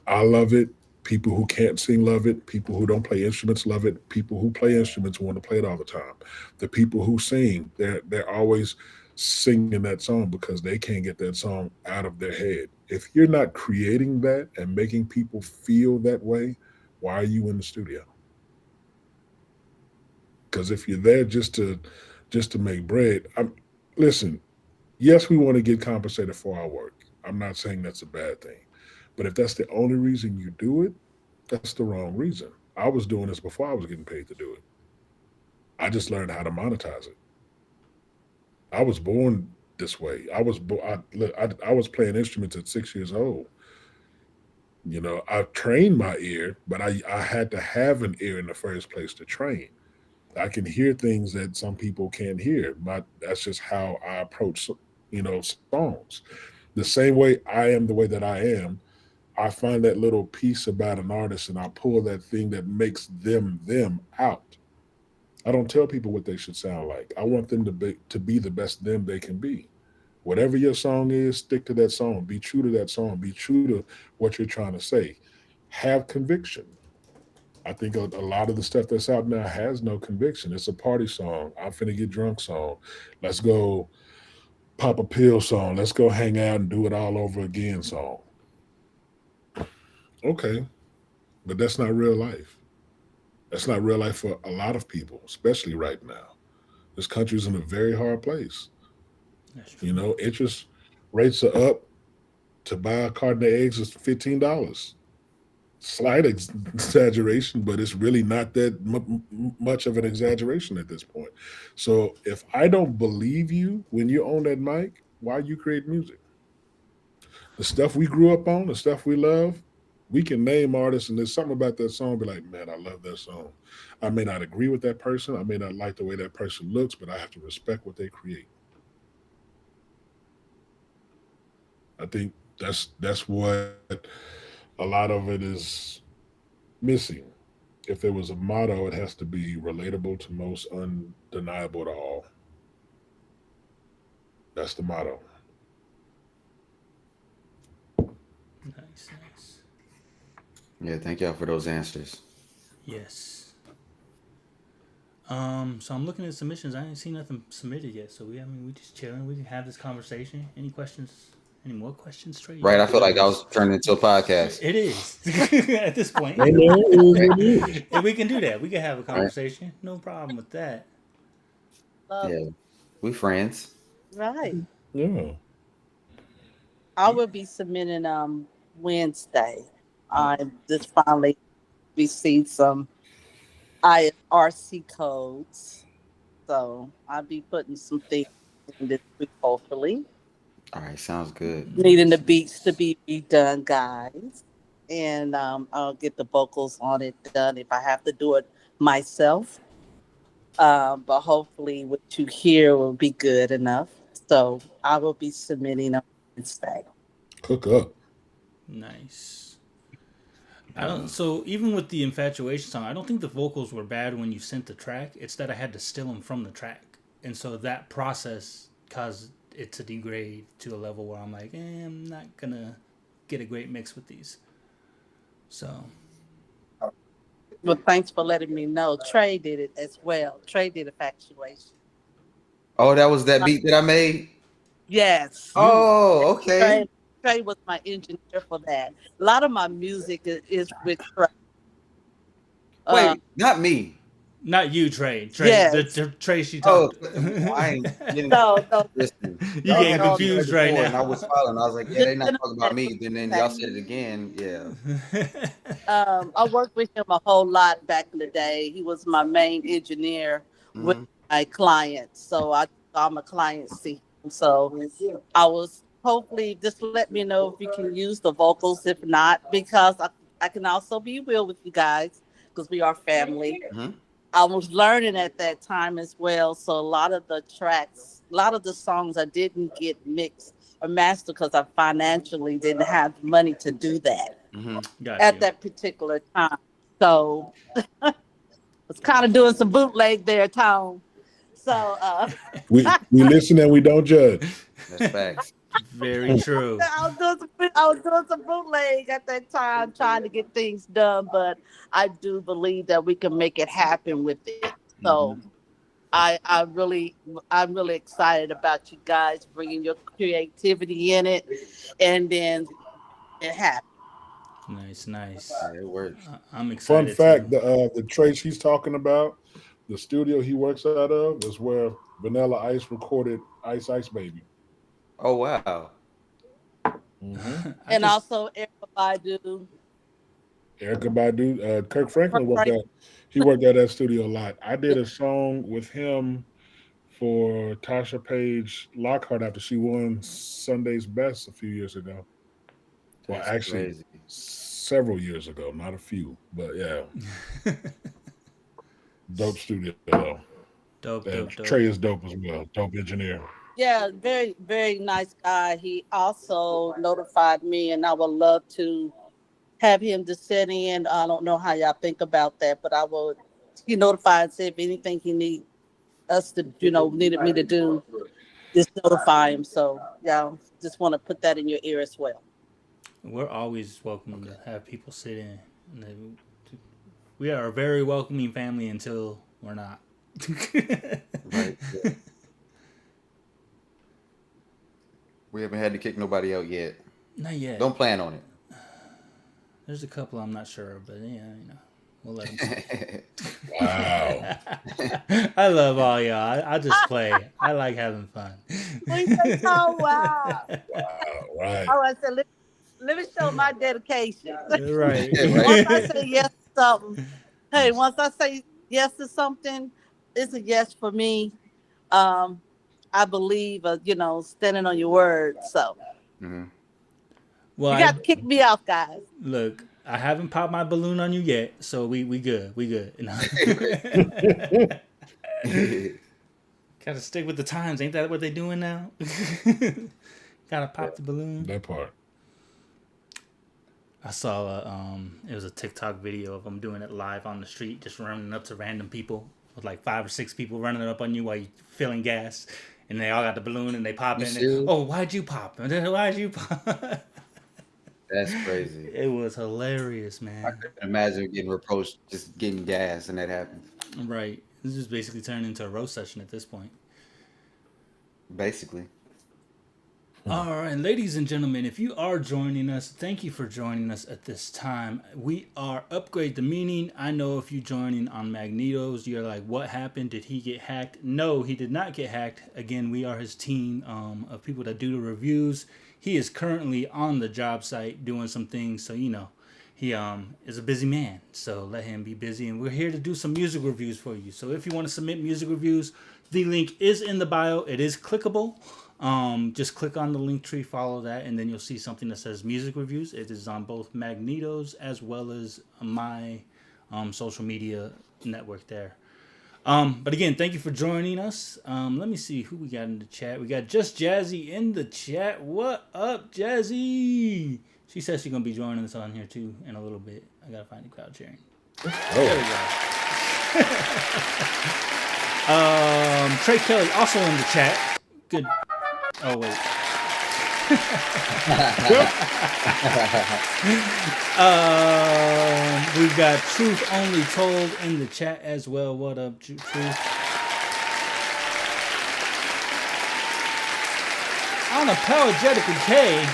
I love it. People who can't sing love it. People who don't play instruments love it. People who play instruments want to play it all the time. The people who sing, they're always singing that song because they can't get that song out of their head. If you're not creating that and making people feel that way, why are you in the studio? Because if you're there just to make bread, listen. Yes, we want to get compensated for our work. I'm not saying that's a bad thing, but if that's the only reason you do it, that's the wrong reason. I was doing this before I was getting paid to do it. I just learned how to monetize it. I was born this way. I was playing instruments at 6 years old. I trained my ear, but I had to have an ear in the first place to train. I can hear things that some people can't hear. That's just how I approach, songs. The same way I am the way that I am, I find that little piece about an artist and I pull that thing that makes them out. I don't tell people what they should sound like. I want them to be the best them they can be. Whatever your song is, stick to that song. Be true to that song. Be true to what you're trying to say. Have conviction. I think a lot of the stuff that's out now has no conviction. It's a party song. I'm finna get drunk song. Let's go pop a pill song. Let's go hang out and do it all over again song. Okay, but that's not real life. That's not real life for a lot of people, especially right now. This country's in a very hard place. That's true. Interest rates are up. to buy a carton of eggs is $15. Slight exaggeration, but it's really not that much of an exaggeration at this point. So if I don't believe you when you own that mic, why you create music? The stuff we grew up on, the stuff we love, we can name artists, and there's something about that song. Be like, man, I love that song. I may not agree with that person. I may not like the way that person looks, but I have to respect what they create. I think that's what a lot of it is missing. If there was a motto, it has to be relatable to most, undeniable to all. That's the motto. Nice, nice. Yeah, thank y'all for those answers. Yes. So I'm looking at submissions. I ain't seen nothing submitted yet. So we just chilling. We can have this conversation. Any questions? Any more questions, Trey? You Right? I got feel like I yours. was turning into a podcast. It is at this point, Amen. It Right? is. and we can do that. We can have a Right? conversation. No problem with that. Love Yeah, we friends. right. Yeah. I will be submitting Wednesday. I just finally received some IRC codes. So I'll be putting some things in this week, hopefully. All right, sounds good. Needing the beats to be redone, guys. And I'll get the vocals on it done if I have to do it myself. But hopefully, what you hear will be good enough. So I will be submitting on Wednesday. Cook up. Nice. I don't. So even with the infatuation song, I don't think the vocals were bad when you sent the track. It's that I had to steal them from the track, and so that process caused it to degrade to a level where I'm like, I'm not gonna get a great mix with these. So Well, thanks for letting me know. Trey did it as well. Trey did infatuation. Oh, that was that beat that I made. Yes. you, Oh, okay. Trey, Trey was my engineer for that. A lot of my music is with Trey. Uh, Wait, not me. not you, Trey. Trey, yes. the Trey she Oh, talked. I ain't getting No, no, listen. You Y'all getting had me no, no. said confused right before, and I now. was following. I was like, yeah, The they not talking about gentleman me. was Then that. y'all said it again. Yeah. I worked with him a whole lot back in the day. He was my main engineer with Hmm. my clients. So I'm a client to him. So I was hopefully just let me know if you can use the vocals. If not, because I can also be real with you guys because we are family. Hmm. I was learning at that time as well. So a lot of the tracks, a lot of the songs I didn't get mixed or mastered because I financially didn't have the money to do that Hmm. Got at you. that particular time. So I was kind of doing some bootleg there, Tone. So We listen and we don't judge. That's facts. Very true. I was doing some bootleg at that time, trying to get things done. But I do believe that we can make it happen with it. So Hmm. I'm really excited about you guys bringing your creativity in it, and then it happens. Nice, nice. Yeah, it works. I'm Fun excited too. fact: the trace he's talking about, the studio he works out of, is where Vanilla Ice recorded "Ice Ice Baby." Oh wow. Hmm. I And just also Erica Badu. Erica Badu, Kirk Franklin worked Frank, at. He worked at that studio a lot. I did a song with him for Tasha Page Lockhart after she won Sunday's Best a few years ago. Well, That's actually, crazy. several years ago, not a few, but yeah, dope studio though. dope, And dope, dope. Trey is dope as well. Dope engineer. yeah, very, very nice guy. He also notified me, and I would love to have him to sit in. I don't know how y'all think about that, but I will. He notified and said if anything he need us to, needed me to do, just notify him. So, yeah, just want to put that in your ear as well. We're always welcome to have people sit in. We are a very welcoming family until we're not. Right. Yeah. We haven't had to kick nobody out yet. Not yet. Don't plan on it. There's a couple I'm not sure of, but yeah, We'll let him slide. Wow. I love all y'all. I just play. I like having fun. We say, oh wow. Wow. Right. Oh, I said, let me show my dedication. Right. Right. Once I say yes to something, hey, once I say yes to something, it's a yes for me. Um, I believe, standing on your word. So Mhm. Well, you I got to kick me off, guys. look. I haven't popped my balloon on you yet, so we good. We good. You know? Gotta stick with the times. Ain't that what they doing now? Gotta pop the balloon. That part. I saw it was a TikTok video of them doing it live on the street, just running up to random people with like 5 or 6 people running up on you while you filling gas, and they all got the balloon and they pop You in. And, serious? oh, why'd you pop? And then, why'd you pop? That's crazy. It was hilarious, I man. couldn't imagine getting reproached just getting gas and that happens. Right. This is basically turned into a roast session at this point. Basically. All right, ladies and gentlemen, if you are joining us, thank you for joining us at this time. We are Upgrade the Meaning. I know if you joining on Magneto's, you're like, what happened? Did he get hacked? No, he did not get hacked. Again, we are his team of people that do the reviews. He is currently on the job site doing some things, so he is a busy man. So let him be busy, and we're here to do some music reviews for you. So if you want to submit music reviews, the link is in the bio. It is clickable. Just click on the link tree, follow that, and then you'll see something that says music reviews. It is on both Magneto's as well as my social media network there. But again, thank you for joining us. Let me see who we got in the chat. We got Just Jazzy in the chat. What up, Jazzy? She says she's gonna be joining us on here too in a little bit. I gotta find the crowd sharing. There we go. Trey Kelly also in the chat. Good. Oh wait. We've got Truth Only Told in the chat as well. What up, Truth? Unapologetically K.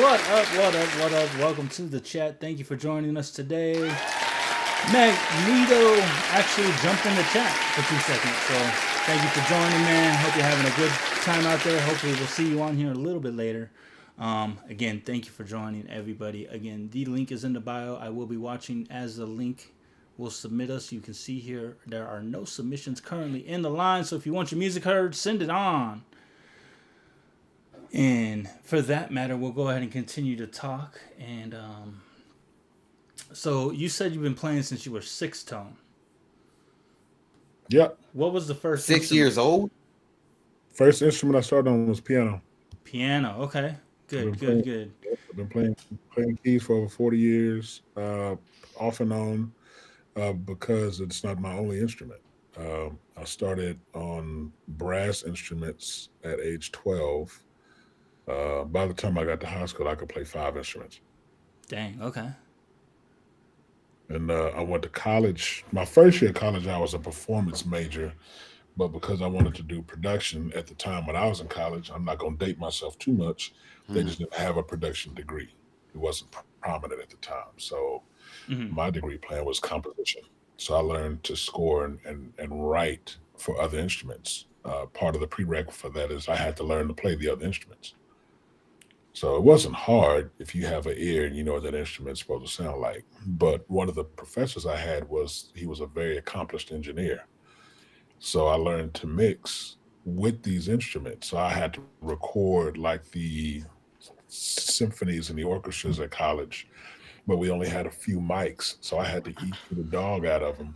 What up, what up, what up? Welcome to the chat. Thank you for joining us today. Magneto actually jumped in the chat for 2 seconds. So thank you for joining, man. Hope you're having a good time out there. Hopefully we'll see you on here a little bit later. Again, thank you for joining, everybody. Again, the link is in the bio. I will be watching as the link will submit us. You can see here there are no submissions currently in the line. So if you want your music heard, send it on. And for that matter, we'll go ahead and continue to talk. And so you said you've been playing since you were 6, Tone. Yep. What was the first 6 instrument? years old? First instrument I started on was piano. Piano. Okay. Good. I've been playing keys for over 40 years, off and on, because it's not my only instrument. I started on brass instruments at age 12. By the time I got to high school, I could play 5 instruments. Dang. Okay. And I went to college. My first year of college, I was a performance major, but because I wanted to do production at the time when I was in college, I'm not going to date myself too much. They just didn't have a production degree. It wasn't prominent at the time. So my degree plan was composition. So I learned to score and write for other instruments. Part of the prerequisite for that is I had to learn to play the other instruments. So it wasn't hard if you have an ear and you know what that instrument's supposed to sound like. But one of the professors I had he was a very accomplished engineer. So I learned to mix with these instruments. So I had to record like the symphonies and the orchestras at college, but we only had a few mics. So I had to eat the dog out of them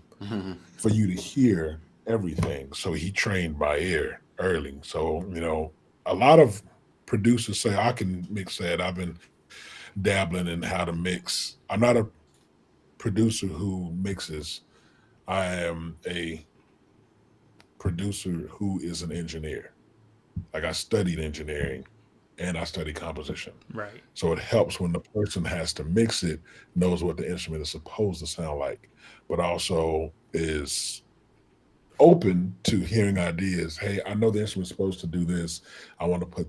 for you to hear everything. So he trained my ear early. So, a lot of producers say I can mix that. I've been dabbling in how to mix. I'm not a producer who mixes. I am a producer who is an engineer. Like I studied engineering and I studied composition. Right. So it helps when the person has to mix it, knows what the instrument is supposed to sound like, but also is open to hearing ideas. Hey, I know the instrument's supposed to do this. I want to put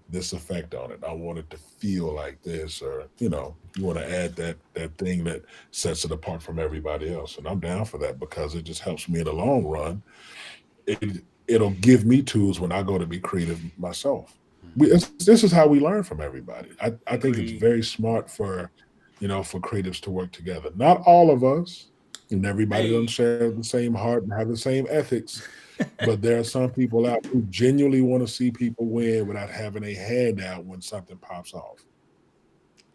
this effect on it. I want it to feel like this, or you want to add that thing that sets it apart from everybody else. And I'm down for that because it just helps me in the long run. It'll give me tools when I go to be creative myself. This is how we learn from everybody. I think it's Agreed. very smart for for creatives to work together. Not all of us, and everybody doesn't Hey. share the same heart and have the same ethics, but there are some people out who genuinely want to see people win without having a handout when something pops off.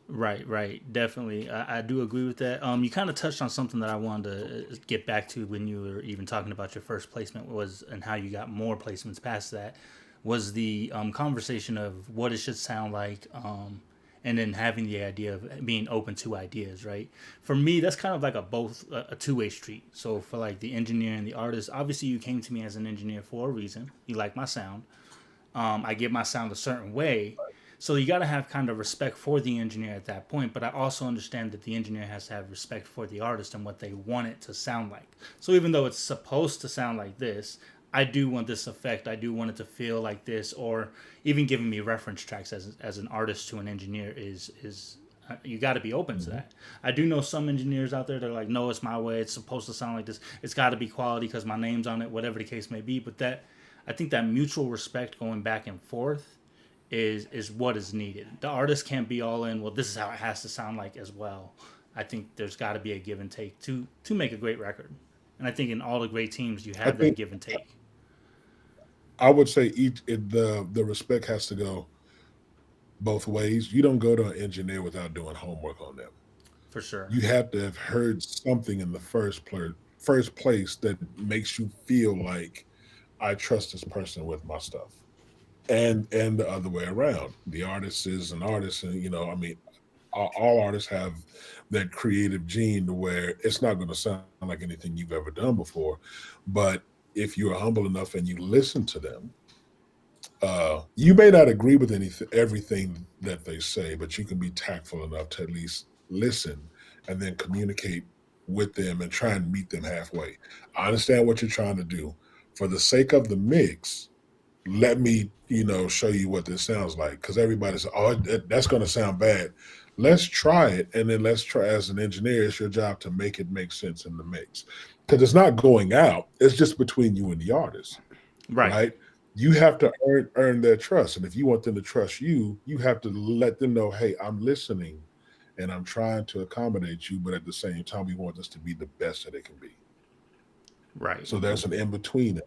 Right, right, definitely. I do agree with that. You kind of touched on something that I wanted to get back to when you were even talking about your first placement was and how you got more placements past that was the conversation of what it should sound like, and then having the idea of being open to ideas. Right. For me, that's kind of like a both a two-way street. So for like the engineer and the artist, obviously you came to me as an engineer for a reason. You like my sound. I get my sound a certain way. So you got to have kind of respect for the engineer at that point, but I also understand that the engineer has to have respect for the artist and what they want it to sound like. So even though it's supposed to sound like this, I do want this effect. I do want it to feel like this, or even giving me reference tracks as an artist to an engineer is you got to be open to Mhm. that. I do know some engineers out there that are like, no, it's my way. It's supposed to sound like this. It's got to be quality because my name's on it, whatever the case may be. But that I think that mutual respect going back and forth is what is needed. The artist can't be all in. Well, this is how it has to sound like as well. I think there's got to be a give and take to make a great record. And I think in all the great teams, you I have that think give and take I would say the respect has to go both ways. You don't go to an engineer without doing homework on them. for sure. You have to have heard something in the first place that makes you feel like I trust this person with my stuff. And the other way around. The artist is an artist, and I mean, all artists have that creative gene to where it's not going to sound like anything you've ever done before. But if you're humble enough and you listen to them, you may not agree with everything that they say, but you can be tactful enough to at least listen and then communicate with them and try and meet them halfway. I understand what you're trying to do. For the sake of the mix, let me, show you what this sounds like. Because everybody's, oh, that's going to sound bad. Let's try it. And then let's try, as an engineer, it's your job to make it make sense in the mix. Because it's not going out, it's just between you and the artist, Right. right? You have to earn their trust. And if you want them to trust you, you have to let them know, hey, I'm listening and I'm trying to accommodate you, but at the same time, we want this to be the best that it can be. Right. So there's an in between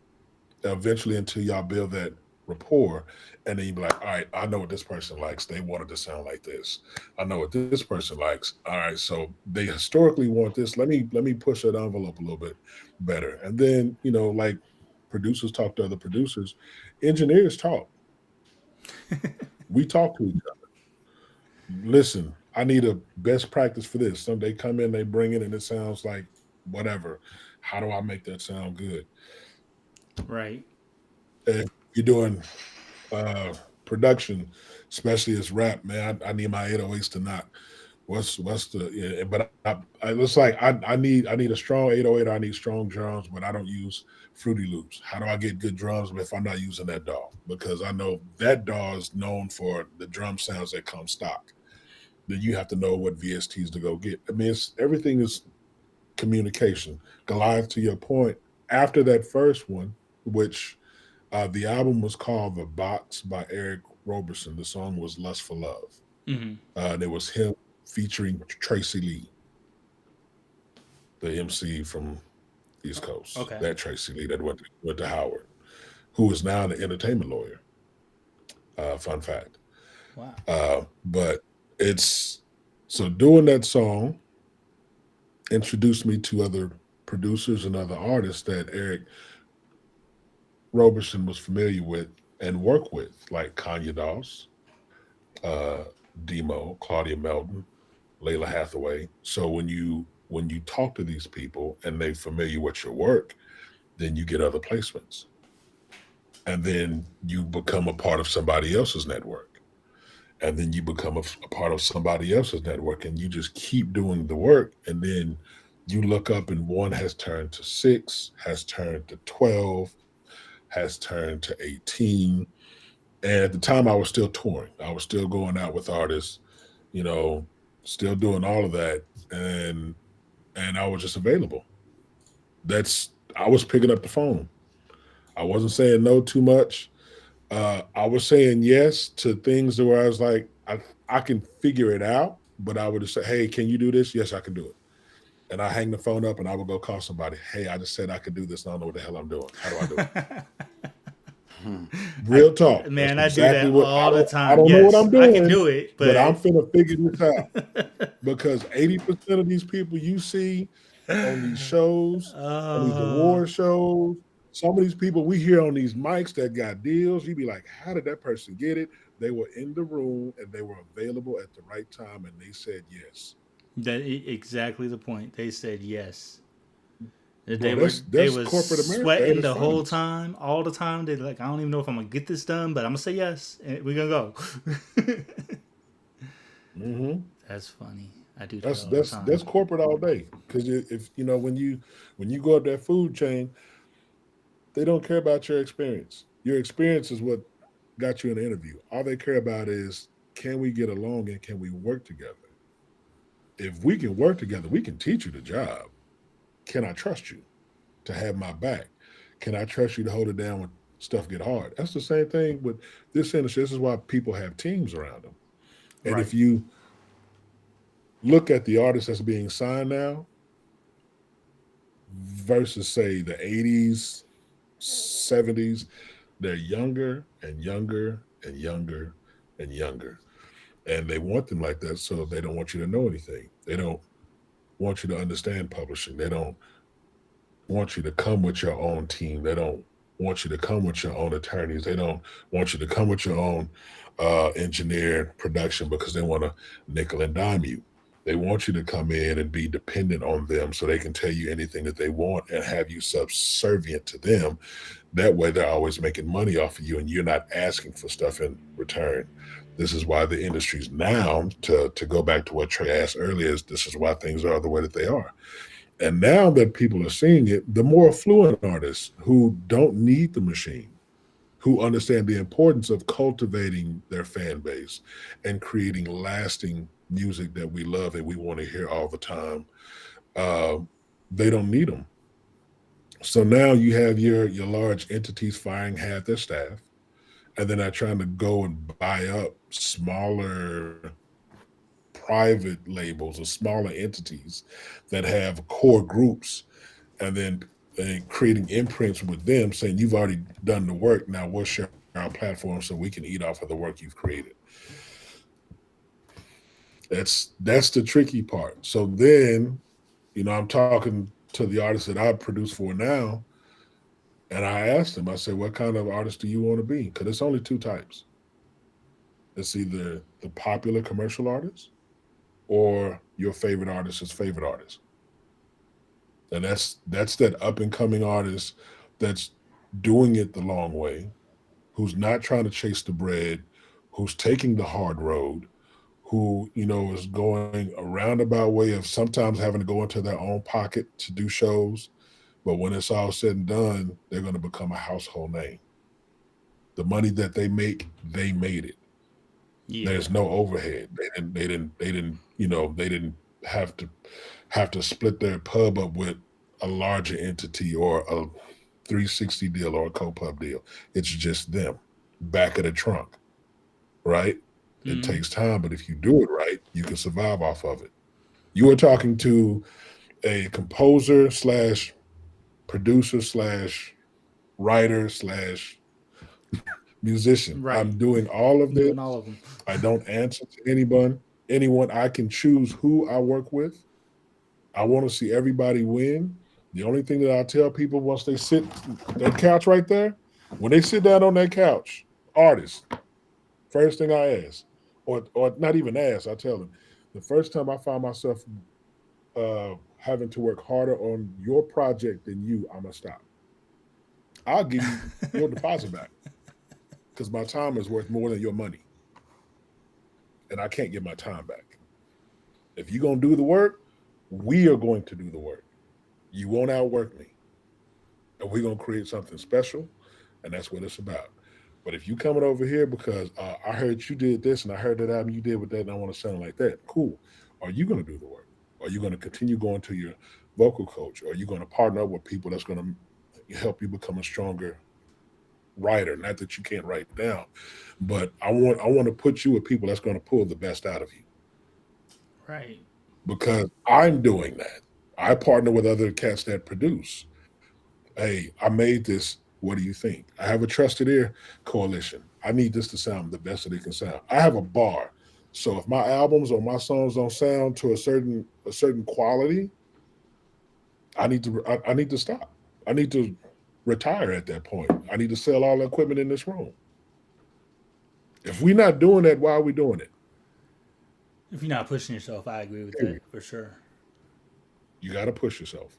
eventually until y'all build that rapport, and then you be like, all right, I know what this person likes. They wanted to sound like this. I know what this person likes. All right, so they historically want this. Let me push that envelope a little bit better. And then, like producers talk to other producers, engineers talk. We talk to each other. Listen, I need a best practice for this. So they come in, they bring it, and it sounds like whatever. How do I make that sound good? Right. If you're doing production, especially as rap, man, I need my 808s to knock. What's the yeah, but I it's like I need a strong 808. I need strong drums, but I don't use Fruity Loops. How do I get good drums if I'm not using that DAW? Because I know that DAW is known for the drum sounds that come stock. Then you have to know what VSTs to go get. I mean, everything is communication. Goliath, to your point, after that first one, which the album was called The Box by Eric Roberson. The song was Lust for Love. Mm-hmm. And it was him featuring Tracy Lee, the MC from East Coast. Okay. That Tracy Lee that went to Howard, who is now an entertainment lawyer. Fun fact. Wow. But it's so doing that song introduced me to other producers and other artists that Eric Roberson was familiar with and worked with, like Kanye Doss, uh, Demo, Claudia Melton, Layla Hathaway. So when you talk to these people and they familiar with your work, then you get other placements, and then you become a part of somebody else's network, and then you become a part of somebody else's network, and you just keep doing the work, and then you look up and one has turned to six, has turned to 12, has turned to 18, And at the time, I was still touring. I was still going out with artists, you know, still doing all of that, and I was just available. That's I was picking up the phone. I wasn't saying no too much. I was saying yes to things where I was like, I can figure it out, but I would just say, hey, can you do this? Yes, I can do it. And I hang the phone up and I would go call somebody. Hey, I just said I could do this. And I don't know what the hell I'm doing. How do I do it? Hmm. I, Real talk. That's man, I do exactly that what all the I time. don't know what I'm Yes, I can doing, do it, but I'm but finna figure this out because 80% of these people you see on these shows, on these uh, award shows, some of these people we hear on these mics that got deals, you be like, how did that person get it? They were in the room and they were available at the right time and they said yes. exactly the point. They said yes. They Bro, were they that's was corporate America at sweating its the whole finest. time, all the time. They like, I don't even know if I'm gonna get this done, but I'm gonna say yes, and we're gonna go. Hmm. That's funny. I do that That's all the that's time. that's corporate all day. Because if you know when you go up that food chain, they don't care about your experience. Your experience is what got you in the interview. All they care about is can we get along and can we work together? If we can work together, we can teach you the job. Can I trust you to have my back? Can I trust you to hold it down when stuff get hard? That's the same thing with this industry. This is why people have teams around them. And Right. if you look at the artists that's being signed now versus say the 80s, 70s, they're younger and younger and younger and younger. And they want them like that so they don't want you to know anything. They don't want you to understand publishing. They don't want you to come with your own team. They don't want you to come with your own attorneys. They don't want you to come with your own engineer production because they want to nickel and dime you. They want you to come in and be dependent on them so they can tell you anything that they want and have you subservient to them. That way, they're always making money off of you and you're not asking for stuff in return. This is why the industry's now, to go back to what Trey asked earlier, is this is why things are the way that they are. And now that people are seeing it, the more affluent artists who don't need the machine, who understand the importance of cultivating their fan base and creating lasting music that we love and we want to hear all the time, uh, they don't need them. So now you have your large entities firing half their staff, and then they're trying to go and buy up smaller private labels or smaller entities that have core groups and creating imprints with them saying you've already done the work, now we'll share our platform so we can eat off of the work you've created. That's the tricky part. So then, I'm talking to the artists that I produce for now, and I asked them, I said, what kind of artist do you want to be? Because it's only two types. It's either the popular commercial artist or your favorite artist's favorite artist. And that's that up and coming artist that's doing it the long way, who's not trying to chase the bread, who's taking the hard road, who, is going a roundabout way of sometimes having to go into their own pocket to do shows. But when it's all said and done, they're going to become a household name. The money that they made it. Yeah. There's no overhead. They didn't have to split their pub up with a larger entity or a 360 deal or a co-pub deal. It's just them back of the trunk, right? It Mm-hmm. takes time, but if you do it right, you can survive off of it. You were talking to a composer slash producer slash writer slash musician. Right. I'm doing all of Doing this. all of them. I don't answer to anyone. Anyone I can choose who I work with. I want to see everybody win. The only thing that I tell people once they sit that couch right there, when they sit down on that couch, artists, first thing I ask, or not even ask, I tell them, the first time I found myself having to work harder on your project than you, I'm gonna stop. I'll give you your deposit back because my time is worth more than your money, and I can't get my time back. If you're gonna do the work, we are going to do the work. You won't outwork me, and we're gonna create something special, and that's what it's about. But if you coming over here because I heard you did this and I heard that album you did with that and I want to sound like that, cool. Are you going to do the work? Are you going to continue going to your vocal coach? Are you going to partner up with people that's going to help you become a stronger writer? Not that you can't write down, but I want to put you with people that's going to pull the best out of you Right. because I'm doing that. I partner with other cats that produce. Hey, I made this. What do you think? I have a trusted ear coalition. I need this to sound the best that it can sound. I have a bar. So if my albums or my songs don't sound to a certain quality, I need to stop. I need to retire at that point. I need to sell all the equipment in this room. If we're not doing that, why are we doing it? If you're not pushing yourself, I agree with that Period. for sure. You got to push yourself.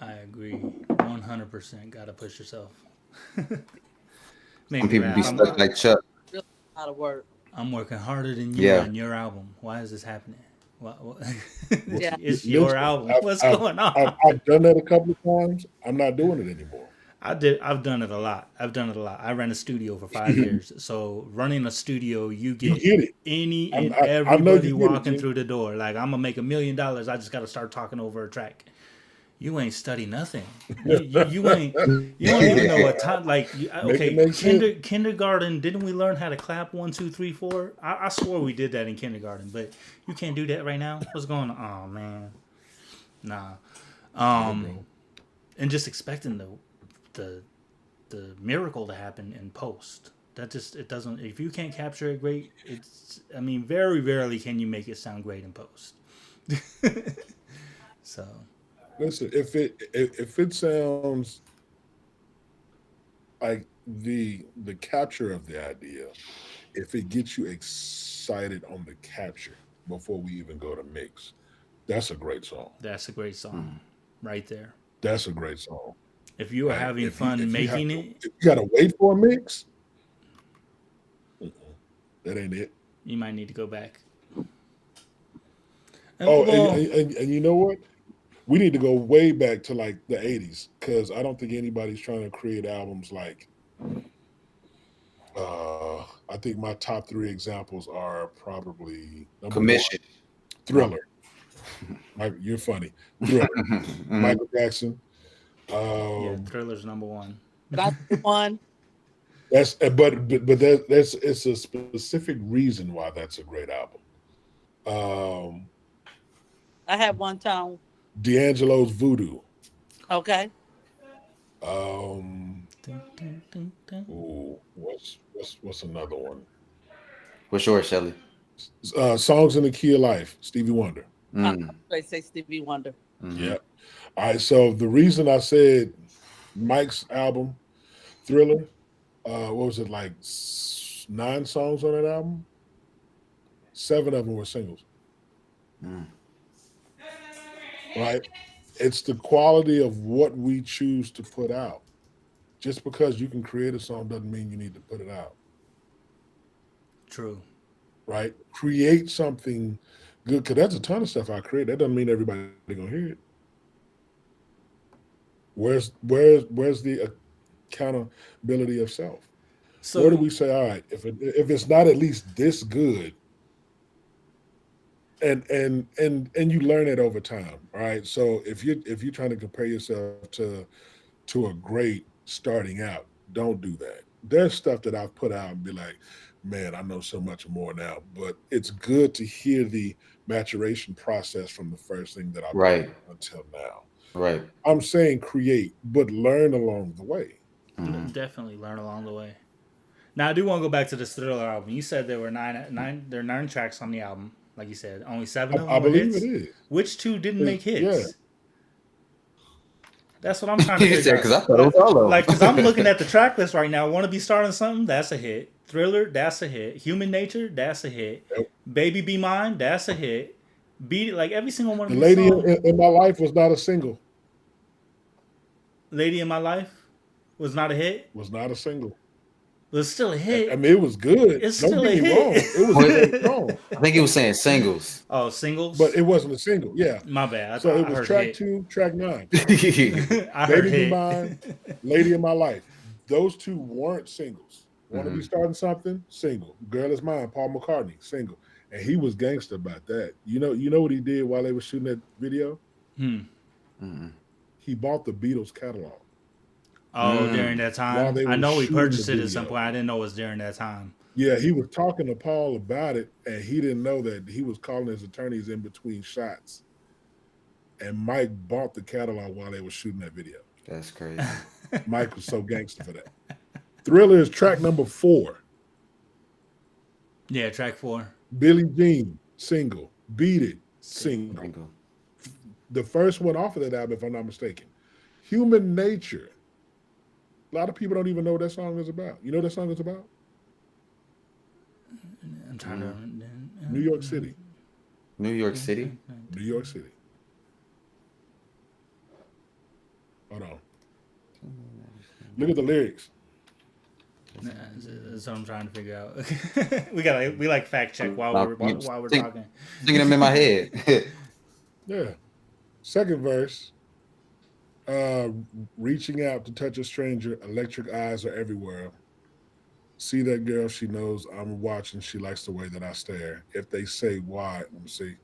I agree 100%. Gotta push yourself. Make Some me people be laugh. stuck like Chuck. Really a lot of work. I'm working harder than you Yeah. on your album. Why is this happening? What? Yeah. It's your Listen, album. I've, What's I've, going on? I've done that a couple of times. I'm not doing it anymore. I've done it a lot. I ran a studio for 5 years. So running a studio, you You get get it. any I'm, and I know everybody you get it, walking Jim. through the door. Like I'm gonna make $1 million. I just gotta start talking over a track. You ain't study nothing. You ain't you don't even know what time. Like Make it okay, make sense. kindergarten. Didn't we learn how to clap 1, 2, 3, 4? I swore we did that in kindergarten, but you can't do that right now. What's going on? Oh man, nah. Yeah, bro. And just expecting the the miracle to happen in post. That just it doesn't. If you can't capture it great, it's. I mean, very rarely can you make it sound great in post. So Listen, if it sounds like the capture of the idea, if it gets you excited on the capture before we even go to mix, that's a great song. that's a great song, right there. That's a great song. If you are Right? having If you fun if you have making to it, if you gotta wait for a mix, mm-mm, that ain't it. you might need to go back. Oh, Well, and you know what? We need to go way back to like the '80s because I don't think anybody's trying to create albums like. I think my top three examples are probably number one, Commission. Thriller. You're funny. Thriller. Mhm. Michael Jackson. yeah, Um, Thriller's number one. But I do one. but that's it's a specific reason why that's a great album. Um, I had one time. D'Angelo's Voodoo. Okay. Um, Dun, dun, dun, dun. ooh, what's another one? What's yours, Shelly? Songs in the Key of Life. Stevie Wonder. Mm. They say Stevie Wonder. Mhm. Yeah. All right. So the reason I said Mike's album, Thriller, what was it like 9 songs on that album? 7 of them were singles. Mm. Right. It's the quality of what we choose to put out. Just because you can create a song doesn't mean you need to put it out. True. Right. Create something good because that's a ton of stuff I create. That doesn't mean everybody gonna hear it. Where's the accountability of self? Where do So we say, all right, if it's not at least this good, and you learn it over time, right? So if you're trying to compare yourself to a great starting out, don't do that. There's stuff that I've put out and be like, man, I know so much more now. But it's good to hear the maturation process from the first thing that I put Right. out until now. Right. I'm saying create, but learn along the way. Mhm. definitely learn along the way. Now I do want to go back to this Thriller album. You said there were there are 9 tracks on the album. Like you said, only 7 of them I were believe hits. it is. Which 2 didn't make Yeah. hits? That's what I'm trying to He figure said, out. because I thought it was all of Like, them. because I'm looking at the track list right now. Want to be starting something? That's a hit. Thriller, that's a hit. Human Nature, that's a hit. Yep. Baby Be Mine, that's a hit. Beat It, like every single one The of these lady songs. in my life was not a single. Lady in My Life was not a hit. Was not a single. It was still a I hit. mean, it was good. It's Don't still get a me wrong. hit. It was a great song, I think he was saying singles. Oh, singles. but it wasn't a single. Yeah. My bad. So I it was heard track hit. 2, track 9. I heard Baby Be hit. Mine, Lady in My Life. those two weren't singles. Want to be Mm-hmm. starting something? Single. Girl is mine. Paul McCartney. Single. And he was gangster about that. You know what he did while they were shooting that video? Hmm. Mm-hmm. He bought the Beatles catalog Oh, during Mm. that while time, they I were know we shooting the purchased it at some video. point. I didn't know it was during that time. Yeah, he was talking to Paul about it, and he didn't know that he was calling his attorneys in between shots. And Mike bought the catalog while they were shooting that video. That's crazy. Mike was so gangster for that. Thriller is track number 4. Yeah, track 4. Billie Jean, single. Beat It, single. Single. The first one off of that album, if I'm not mistaken. Human Nature. A lot of people don't even know what that song is about. You know what that song is about? I'm trying New York City. New York City. New York City. Hold on. Look at the lyrics. That's what I'm trying to figure out. we like fact check while we're talking. Singing them in my head. Yeah. Second verse. Reaching out to touch a stranger, electric eyes are everywhere. See that girl, she knows I'm watching. She likes the way that I stare. If they say why, let me see.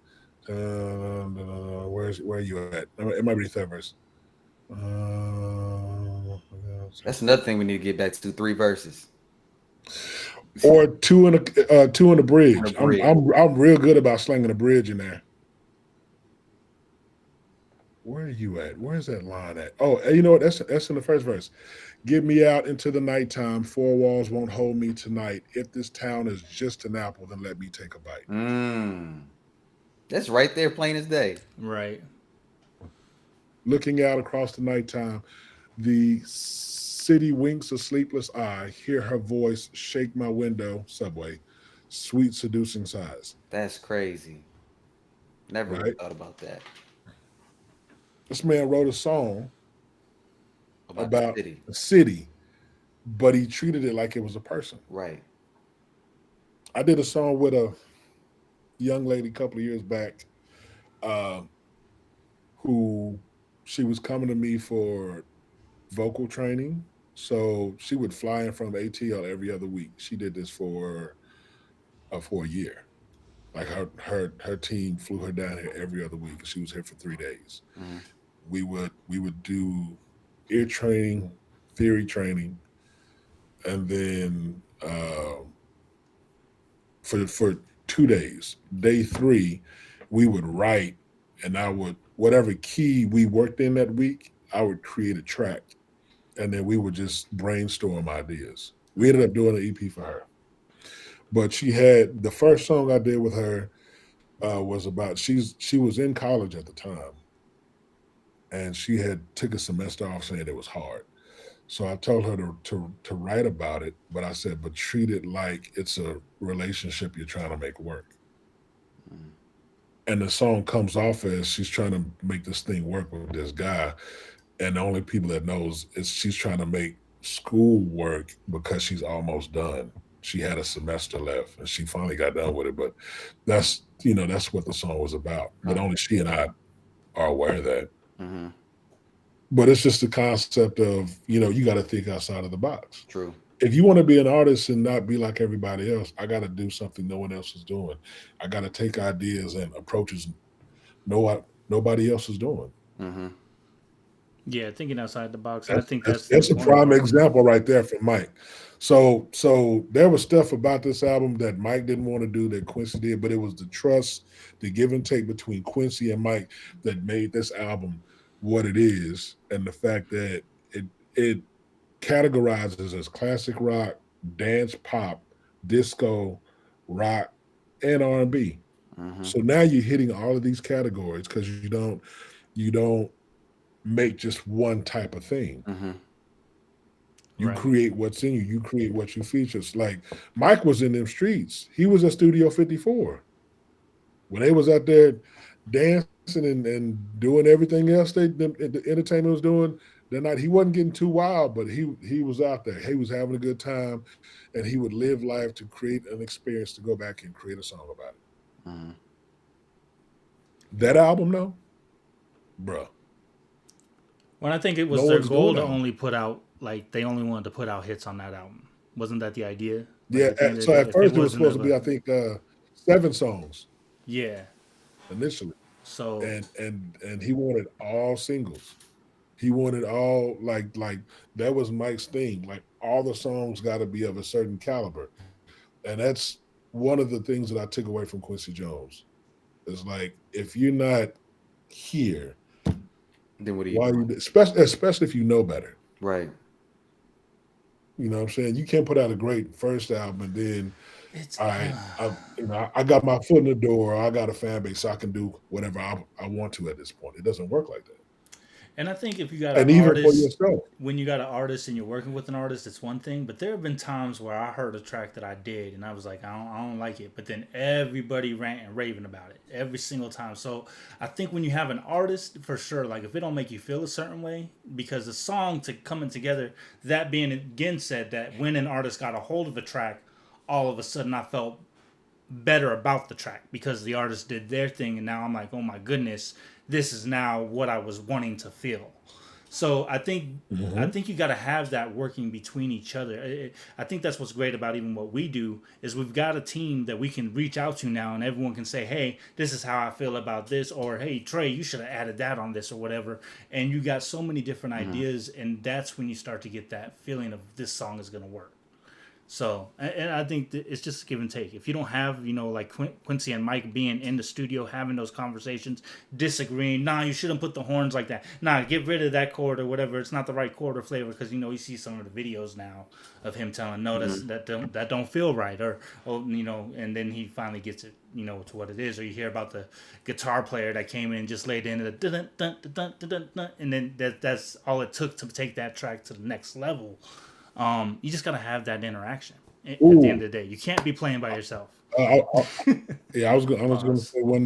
Where are you at? It might be the third verse. That's another thing we need to get back to. 3 verses. Or two in the bridge. On the bridge. I'm real good about slinging a bridge in there. Where are you at? Where's that line at? Oh, you know what? That's in the first verse. Get me out into the nighttime. 4 walls won't hold me tonight. If this town is just an apple, then let me take a bite. That's right there, plain as day. Right. Looking out across the nighttime, the city winks a sleepless eye. Hear her voice shake my window. Subway, sweet seducing sighs. That's crazy. Never really Right. thought about that. This man wrote a song about the city. a city, but he treated it like it was a person. Right. I did a song with a young lady a couple of years back, who she was coming to me for vocal training. So she would fly in from ATL every other week. She did this for a year. Like her team flew her down here every other week. She was here for 3 days. Mhm. We would do ear training, theory training, and then for 2 days. Day 3, we would write, and I would, whatever key we worked in that week, I would create a track, and then we would just brainstorm ideas. We ended up doing an EP for her, but she had the first song I did with her was about she was in college at the time, and she had took a semester off saying it was hard. So I told her to write about it, but I said, but treat it like it's a relationship you're trying to make work. And the song comes off as she's trying to make this thing work with this guy, and the only people that knows is she's trying to make school work because she's almost done. She had a semester left, and she finally got done with it. But that's what the song was about. But only she and I are aware of that. Mm-hmm. But it's just the concept of, you got to think outside of the box. True. If you want to be an artist and not be like everybody else, I got to do something no one else is doing. I got to take ideas and approaches nobody else is doing. Mm-hmm. Yeah, thinking outside the box. I think that's the a prime example right there for Mike. So there was stuff about this album that Mike didn't want to do that Quincy did, but it was the trust, the give and take between Quincy and Mike that made this album what it is, and the fact that it categorizes as classic rock, dance pop, disco, rock, and R&B. Mm-hmm. So now you're hitting all of these categories because you don't make just one type of thing. Mm-hmm. You Right. create what's in you. You create what you feature. It's like Mike was in them streets. He was at Studio 54. When they was out there dancing and doing everything else the entertainment was doing, that night he wasn't getting too wild, but he was out there. He was having a good time, and he would live life to create an experience to go back and create a song about it. Mm-hmm. That album, though, bruh. When I think it was No their one's goal doing to that. only put out like they only wanted to put out hits on that album. Wasn't that the idea? Like Yeah. at the end of So the day, at if it first it was wasn't supposed of to be, a I think, 7 songs yeah. initially, So and he wanted all singles. He wanted all like that was Mike's thing. Like all the songs got to be of a certain caliber, and that's one of the things that I took away from Quincy Jones. Is like if you're not here, Then what are you why you doing? especially if you know better. Right. You know what I'm saying? You can't put out a great first album and then it's all right, I got my foot in the door. I got a fan base, so I can do whatever I want to at this point. It doesn't work like that. and I think if you got an And even for artist, yourself. when you got an artist and you're working with an artist, it's one thing. But there have been times where I heard a track that I did and I was like, I don't like it. But then everybody ranting and raving about it every single time. So I think when you have an artist, for sure, like if it don't make you feel a certain way, because the song to coming together, that being again said that when an artist got a hold of a track, all of a sudden I felt better about the track because the artist did their thing and now I'm like, oh my goodness, this is now what I was wanting to feel. So I Hmm. think you got to have that working between each other. I think that's what's great about even what we do is we've got a team that we can reach out to now, and everyone can say, "Hey, this is how I feel about this," or "Hey, Trey, you should have added that on this," or whatever. And you got so many different Hmm. ideas, and that's when you start to get that feeling of this song is gonna work. So, and I think that it's just give and take. If you don't have, like Quincy and Mike being in the studio having those conversations, disagreeing, nah, you shouldn't put the horns like that. Nah, get rid of that chord or whatever. It's not the right chord or flavor because you see some of the videos now of him telling, no, Hmm. that don't feel right, or oh, and then he finally gets it, to what it is. Or you hear about the guitar player that came in and just laid in the dun dun dun dun dun dun, and then that's all it took to take that track to the next level. You just gotta have that interaction. At the end Ooh, of the day, you can't be playing by yourself. yeah. I was gonna Pause. say when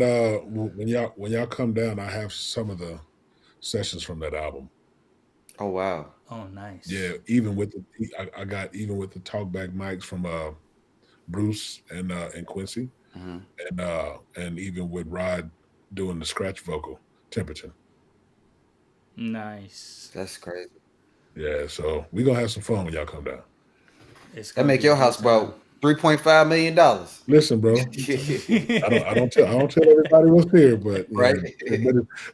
y'all come down, I have some of the sessions from that album. Oh wow. Oh, Yeah, nice. even with I got even with the talkback mics from Bruce and Quincy, Hmm. and even with Rod doing the scratch vocal temperature. Nice. That's crazy. Yeah, so we gonna have some fun when y'all come down. It's That gonna make be a your good house time. about $3.5 million. Listen, bro, I don't tell everybody what's here, but Right.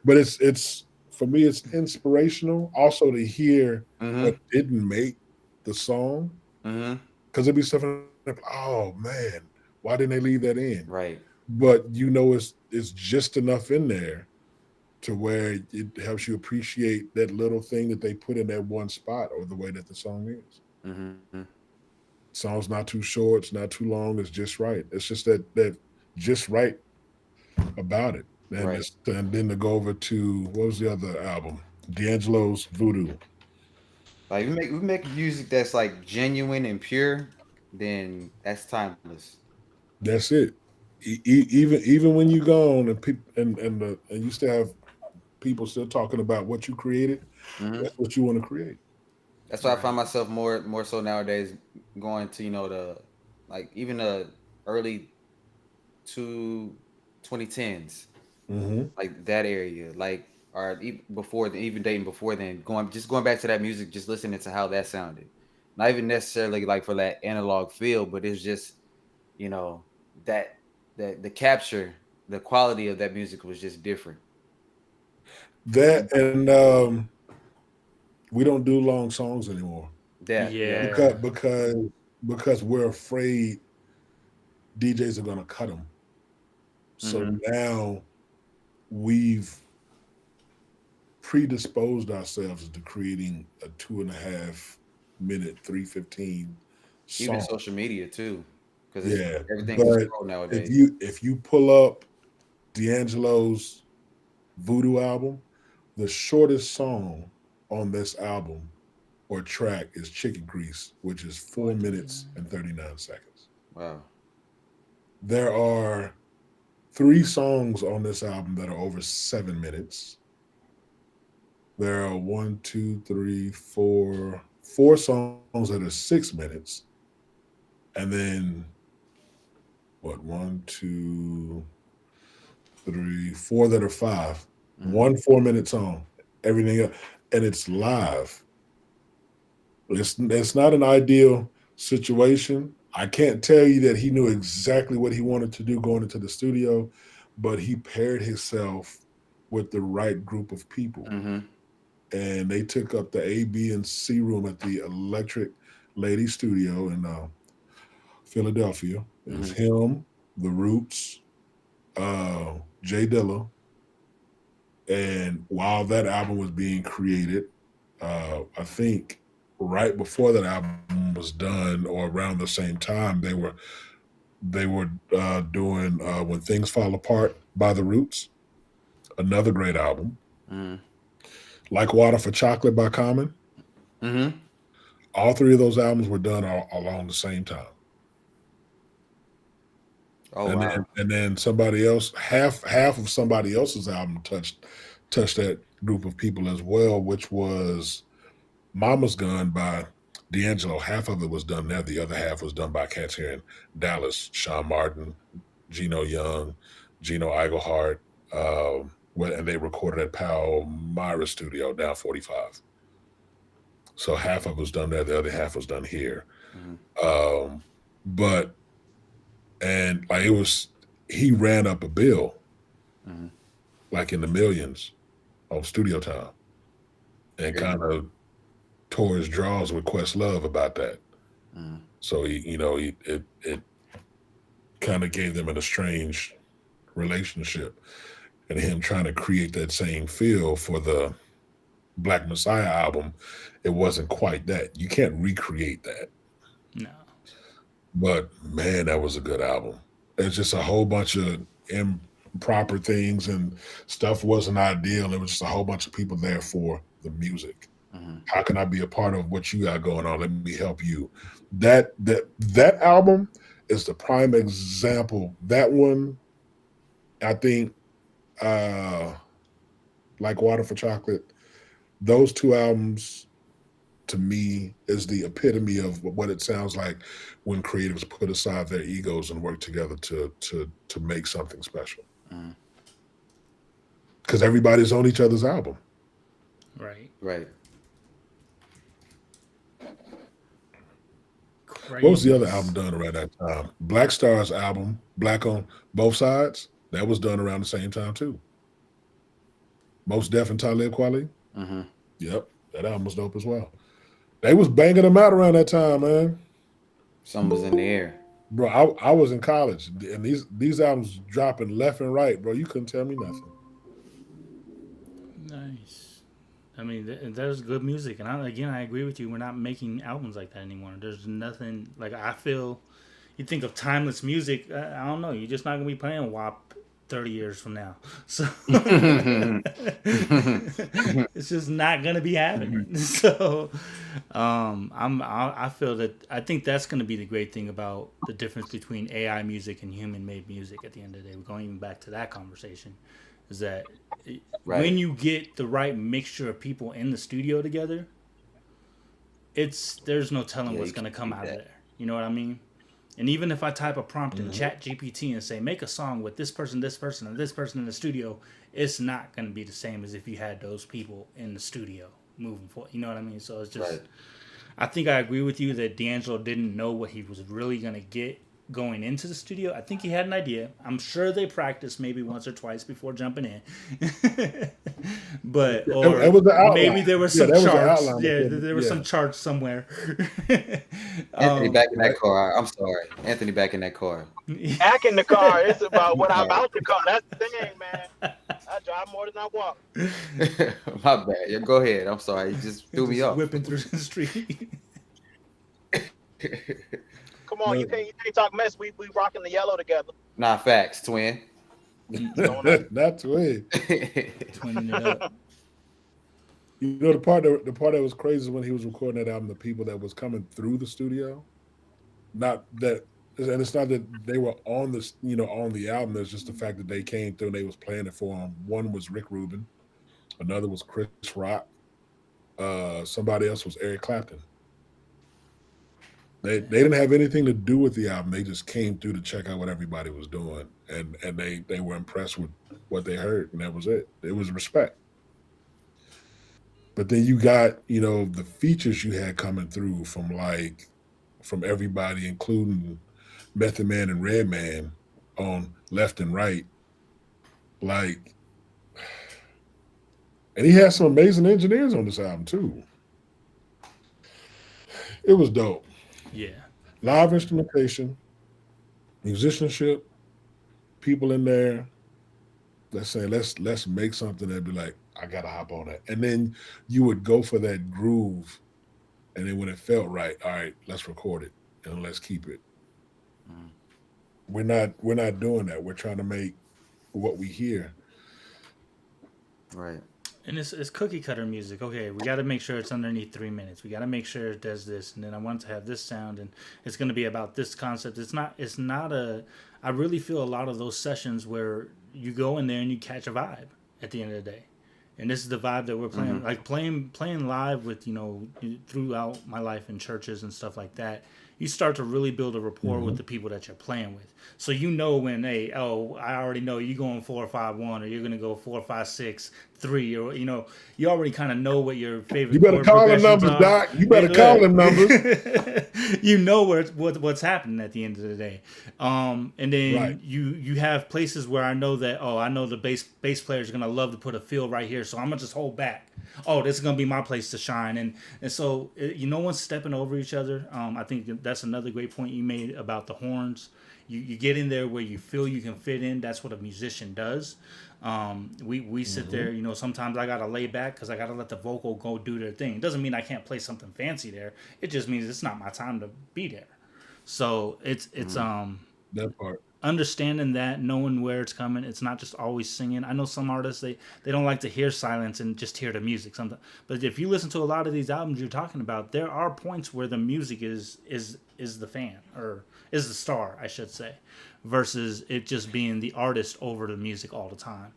it's for me it's inspirational also to hear what Hmm. didn't make the song Hmm. because it'd be stuff like, oh man, why didn't they leave that in? Right. But it's just enough in there to where it helps you appreciate that little thing that they put in that one spot or the way that the song is. Hmm. Song's not too short, it's not too long, it's just right. It's just that just right about it. And Right. it's, and then to go over to what was the other album? D'Angelo's Voodoo. Like we make music that's like genuine and pure, then that's timeless. That's it. Even when you gone and people and you still have people still talking about what you created, Hmm. that's what you want to create. That's why I find Right. myself more so nowadays going to the like even the early to 2010s, Hmm. like that area, like or before even dating before then, going back to that music, just listening to how that sounded. Not even necessarily like for that analog feel, but it's just you know that the capture, the quality of that music was just different. That and we don't do long songs anymore That yeah. because Yeah. we're afraid DJs are going to cut them. So Hmm. now we've predisposed ourselves to creating a 2.5 minute 3:15 Even song. social media too, because it's Yeah, everything is but scroll if nowadays. you pull up D'Angelo's Voodoo album, the shortest song on this album or track is Chicken Grease, which is 4 minutes 4:39. and 39 seconds. Wow. There are 3 songs on this album that are over 7 minutes. There are one, two, three, four songs that are 6 minutes, and then what? One, two, three, four that are five. Hmm. One 4 minute song. Everything else, and it's live. It's not an ideal situation. I can't tell you that he knew exactly what he wanted to do going into the studio, but he paired himself with the right group of people. Mm-hmm. And they took up the A, B, and C room at the Electric Lady Studio in Philadelphia. It was Mm-hmm. him, The Roots, uh, Jay Dilla, and while that album was being created, I think right before that album was done, or around the same time, they were doing "When Things Fall Apart" by The Roots, another great album. Mm-hmm. "Like Water for Chocolate" by Common. Mm-hmm. All three of those albums were done along the same time. Oh And then somebody else, half of somebody else's album touched that group of people as well, which was Mama's Gun by D'Angelo. Half of it was done there. The other half was done by cats here in Dallas: Sean Martin, Gino Young, Gino Iglehart. And they recorded at Palmyra Studio down 45. So half of it was done there. The other half was done here. wow. Um, but and like it was, he ran up a bill Mm-hmm. like in the millions on studio time, and Crazy. kind of tore his draws with Questlove about that. Mm-hmm. So it kind of gave them an estranged relationship, and him trying to create that same feel for the Black Messiah album, it wasn't quite that. You can't recreate that, No. but man, that was a good album. It's just a whole bunch of improper things, and stuff wasn't ideal. It was just a whole bunch of people there for the music. Mm-hmm. How can I be a part of what you got going on? Let me help you. That album is the prime example. That one, I think, uh, like Water for Chocolate, those two albums to me is the epitome of what it sounds like when creatives put aside their egos and work together to make something special. Mm-hmm. Because everybody's on each other's album. Right. Right. What was the other Craziness. album done around that time? Black Star's album, Black on Both Sides, that was done around the same time too. Most Def and Talib Kweli. Mm-hmm. Yep, that album was dope as well. They was banging them out around that time, man. Something was in the air. Bro, I was in college, and these albums dropping left and right, bro. You couldn't tell me nothing. Nice. I mean, there's good music, and I agree with you. We're not making albums like that anymore. There's nothing like I feel. You think of timeless music. I don't know. You're just not gonna be playing WAP 30 years from now. So it's just not gonna be happening. So I feel that I think that's gonna be the great thing about the difference between AI music and human made music. At the end of the day, we're going even back to that conversation. Is that Right. when you get the right mixture of people in the studio together, there's no telling Yeah, what's you gonna can't come beat out of that. there. You know what I mean? And even if I type a prompt in Chat GPT and say make a song with this person, and this person in the studio, it's not gonna be the same as if you had those people in the studio moving forward. You know what I mean? So it's just Right. I think I agree with you that D'Angelo didn't know what he was really gonna get going into the studio. I think he had an idea. I'm sure they practiced maybe once or twice before jumping in. But It or was the maybe outline. there were Yeah, some that was the charts. outline. Yeah, But there were yeah, some charts somewhere. Anthony, back in that right. car. I'm sorry. Anthony, back in that car. Back in the car. It's about when I'm Sorry. out the car. That's the thing, man. I drive more than I walk. My bad. Yeah, go ahead. I'm sorry. You just threw me Just off. whipping through the street. Come on, you can't talk mess. We rocking the yellow together. Nah, facts, twin. Not twin. Twinning it up. You know the part that was crazy is when he was recording that album. The people that was coming through the studio, not that, and it's not that they were on this, on the album. It's just the fact that they came through and they was playing it for him. One was Rick Rubin, another was Chris Rock, somebody else was Eric Clapton. They didn't have anything to do with the album. They just came through to check out what everybody was doing, and they were impressed with what they heard, and that was it. It was respect. But then you got, the features you had coming through from everybody, including Method Man and Redman on left and right. Like, and he had some amazing engineers on this album too. It was dope. Yeah, Live instrumentation, musicianship, people in there. Let's say let's make something that be like, I gotta hop on that. And then you would go for that groove. And then when it felt right, all right, let's record it and let's keep it. Mm. We're not doing that. We're trying to make what we hear. Right. and it's cookie cutter music. Okay, we got to make sure it's underneath 3 minutes. We got to make sure it does this, and then I want to have this sound, and it's going to be about this concept. It's not a. I really feel a lot of those sessions where you go in there and you catch a vibe at the end of the day, and this is the vibe that we're playing. Mm-hmm. Like playing live with throughout my life in churches and stuff like that. You start to really build a rapport with the people that you're playing with. So when I already know you going 4-5-1, or you're gonna go 4-5-6-3, or you already kind of know what your You favorite better chord call them progressions numbers, are. Doc. You better call them numbers. You know what's happening at the end of the day, and then Right. you have places where I know that I know the bass player is gonna love to put a feel right here, so I'm gonna just hold back. Oh, this is gonna be my place to shine, and so no one's stepping over each other. I think that's another great point you made about the horns. You get in there where you feel you can fit in. That's what a musician does. We sit there, sometimes I gotta lay back because I gotta let the vocal go do their thing. It doesn't mean I can't play something fancy there. It just means it's not my time to be there. So it's That part. understanding that, knowing where it's coming. It's not just always singing. I know some artists they don't like to hear silence and just hear the music sometimes. But if you listen to a lot of these albums you're talking about, there are points where the music is the fan, or is the star, I should say, versus it just being the artist over the music all the time.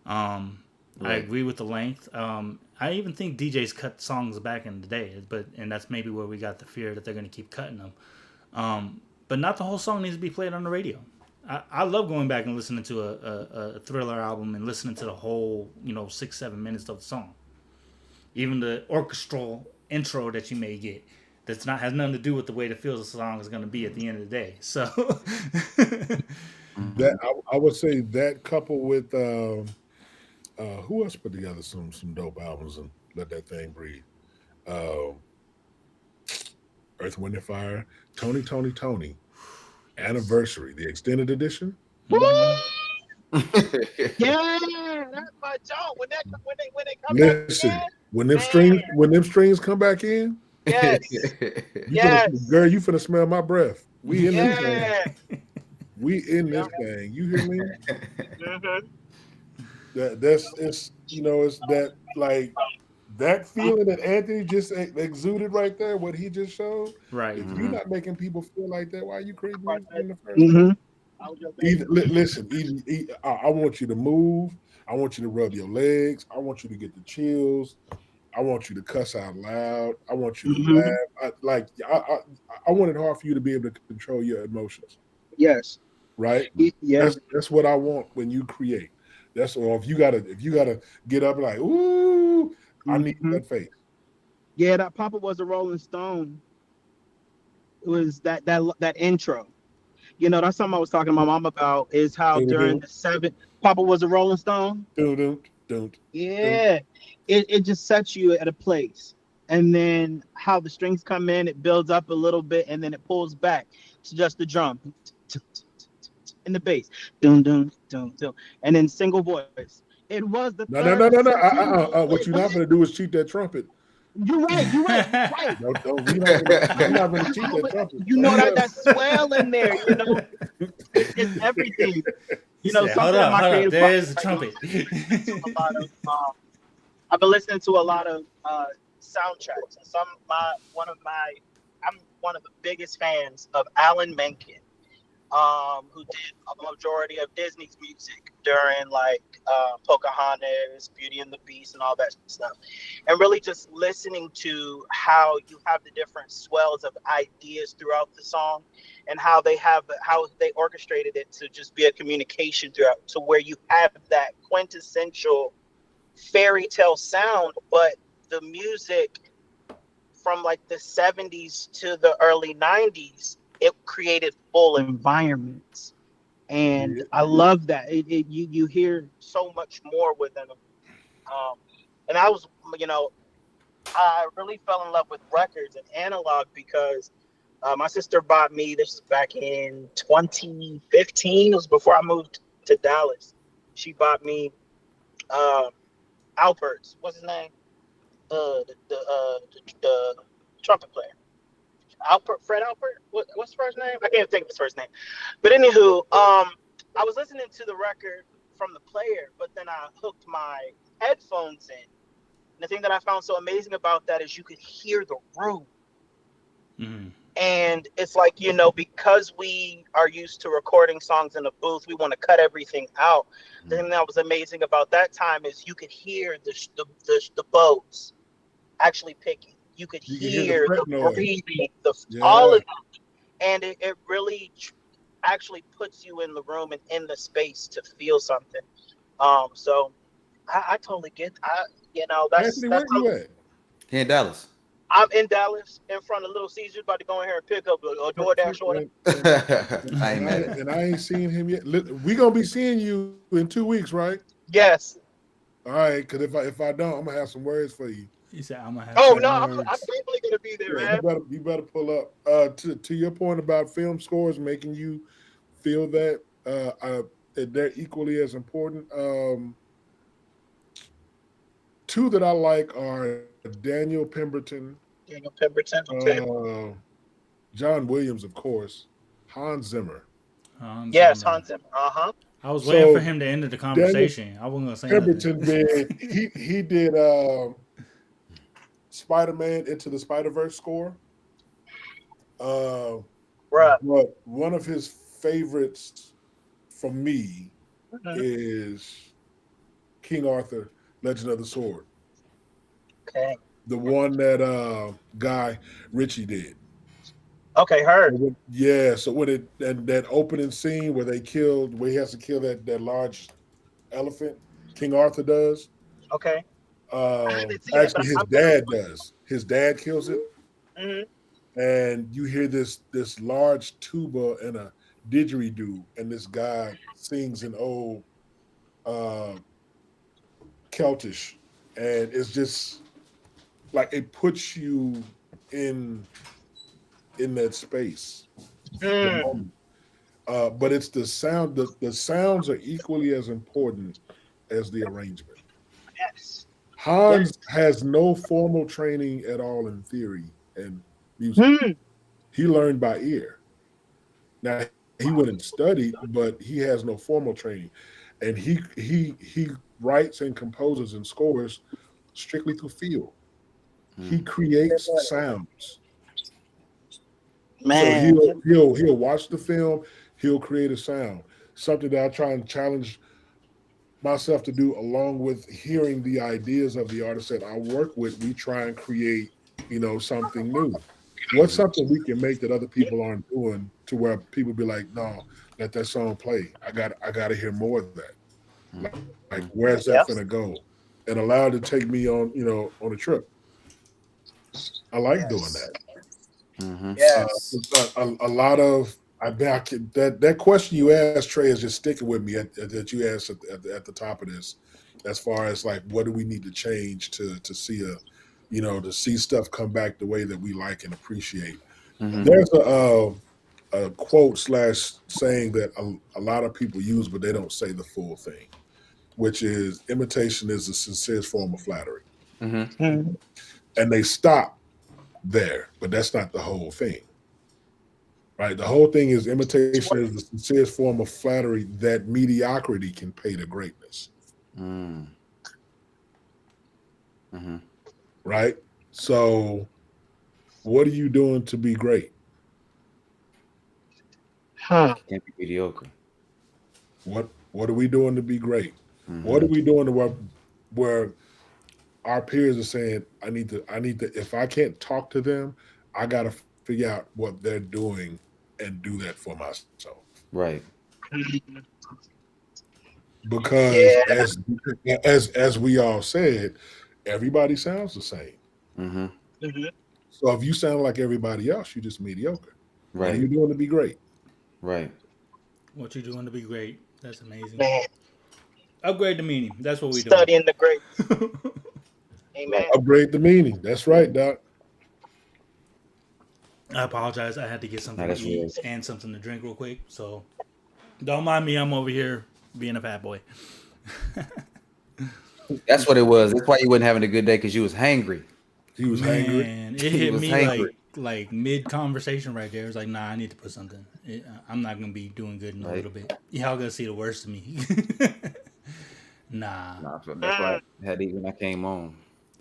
I agree with the length. I even think DJs cut songs back in the day, and that's maybe where we got the fear that they're going to keep cutting them. But not the whole song needs to be played on the radio. I love going back and listening to a Thriller album and listening to the whole 6-7 minutes of the song, even the orchestral intro that you may get. That's not has nothing to do with the way the feel of the song is going to be at the end of the day. So Mm-hmm. That I would say that coupled with who else put together some dope albums and let that thing breathe. Uh, Earth, Wind and Fire, Tony, Anniversary, the extended edition. Woo! Yeah, that's my joke. When they come back Listen, again, when them man, strings come back in, yes, yes, girl, you finna smell my breath. We in this thing. yeah. We in Yeah. this thing. You hear me? Mm-hmm. It's that, like, that feeling that Anthony just exuded right there, what he just showed. right. If you're Mm-hmm. not making people feel like that, why are you creating music in the first place? Mm-hmm. Listen, I want you to move. I want you to rub your legs. I want you to get the chills. I want you to cuss out loud. I want you to Mm-hmm. laugh. I want it hard for you to be able to control your emotions, Yes. right? Yeah. That's what I want when you create. That's all. If you gotta get up like, ooh, I need Mm-hmm. that face. Yeah. That Papa was a Rolling Stone. It was that intro. That's something I was talking to my mom about. Is how during the Papa was a Rolling Stone. Don't. Yeah, it just sets you at a place, and then how the strings come in, it builds up a little bit, and then it pulls back to just the drum and the bass, dun dun dun dun, and then single voice. It was the No. third set. What you're not gonna do is cheat that trumpet. You're right. Right. No, we're not gonna cheat that trumpet. That swell in there. It's everything. Hold Something in up, my hold up. creative There is the process, trumpet. a lot of, I've been listening to a lot of soundtracks, and I'm one of the biggest fans of Alan Menken, who did a majority of Disney's music during Pocahontas, Beauty and the Beast, and all that stuff, and really just listening to how you have the different swells of ideas throughout the song, and how they orchestrated it to just be a communication throughout, to where you have that quintessential fairy tale sound, but the music from like the 70s to the early 90s, it created full environments. And Yeah. I love that. You hear so much more within them. Um, and I was, you know, I really fell in love with records and analog because my sister bought me, this was back in 2015, it was before I moved to Dallas. She bought me um, Alpert's, what's his name? The trumpet player. Alpert, Fred Alpert? What's his first name? I can't think of his first name. But anywho, I was listening to the record from the player, but then I hooked my headphones in. And the thing that I found so amazing about that is you could hear the room. Mm. And it's like, you know, because we are used to recording songs in a booth, we want to cut everything out. The thing that was amazing about that time is you could hear the bows actually picking. You could You can hear the hear fret the noise. breathing, the all Yeah. of it, and it really actually puts you in the room and in the space to feel something. So I totally get. You know, Anthony, that's where you at? Here in Dallas. I'm in Dallas in front of Little Caesars, about to go in here and pick up a DoorDash order. I ain't mad at it. And I ain't seen him yet. We gonna be seeing you in 2 weeks, right? Yes. All right, because if I don't, I'm gonna have some words for you. He said, "I'm gonna have Oh some no, I'm words." definitely gonna be there, Yeah, man. you better pull up. To your point about film scores making you feel that they're equally as important. Two that I like are Daniel Pemberton, Daniel Pemberton. Okay. uh, John Williams, of course, Hans Zimmer. Hans Yes, Zimmer. Hans Zimmer. Uh huh. I was waiting for So him to end the Daniel conversation. I wasn't gonna say Pemberton nothing. did he did Spider-Man Into the Spider-Verse score. Uh, Bruh. but one of his favorites for me Mhm. is King Arthur, Legend of the Sword. Okay. The one that guy Richie did. Okay. Heard. Yeah, so when that opening scene where he has to kill that large elephant, King Arthur does. Okay. I haven't seen it, but Actually, his I'm gonna. dad does. His dad kills it, Mhm. and you hear this large tuba and a didgeridoo, and this guy sings an old uh, Celtish, and it's just like it puts you in in that space, the Mm. moment. But it's the sound. The sounds are equally as important as the arrangement. Yes. Yes. Hans has no formal training at all in theory and music. Mm. He learned by ear. Now he went and studied, but he has no formal training, and he writes and composes and scores strictly through feel. He Mm. creates sounds. So Man. he'll watch the film, he'll create a sound. Something that I try and challenge myself to do, along with hearing the ideas of the artists that I work with. We try and create, something new. What's something we can make that other people aren't doing to where people be like, no, let that song play. I got to hear more of that. Like, where's that finna Yep. go? And allow it to take me on a trip. I like doing Yes. that. Mm-hmm. Yes. A lot of that question you asked, Trey, is just sticking with me that you asked at the top of this, as far as like what do we need to change to see to see stuff come back the way that we like and appreciate. Mm-hmm. There's a quote slash saying that a lot of people use, but they don't say the full thing, which is imitation is the sincerest form of flattery, Mm-hmm. Mm. and they stop there, but that's not the whole thing. Right. The whole thing is imitation is the sincerest form of flattery that mediocrity can pay to greatness. Mm. Mm-hmm. Right. So, what are you doing to be great? Huh. Can't be mediocre. What are we doing to be great? What Mm-hmm. are we doing to where our peers are saying, I need to. If I can't talk to them, I got to figure out what they're doing and do that for myself. Right. Because Yeah. as we all said, everybody sounds the same. Mm-hmm. Mhm. So if you sound like everybody else, you're just mediocre. What are Right. you doing to be great? Right. What you doing to be great? That's amazing. Man, Upgrade the meaning. That's what we doing. studying the greats. Right. Amen. Upgrade the meaning. That's right, Doc. I apologize. I had to get Now something to that's eat real. and something to drink real quick. So don't mind me. I'm over here being a fat boy. That's what it was. That's why you wasn't having a good day because you was hangry. He was hangry. Man, it He hit was me hangry. like mid conversation right there. It was like, nah, I need to put something. I'm not gonna be doing good in a Right. little bit. Y'all gonna see the worst of me. Nah. Nah, that's why I had to eat when I came on.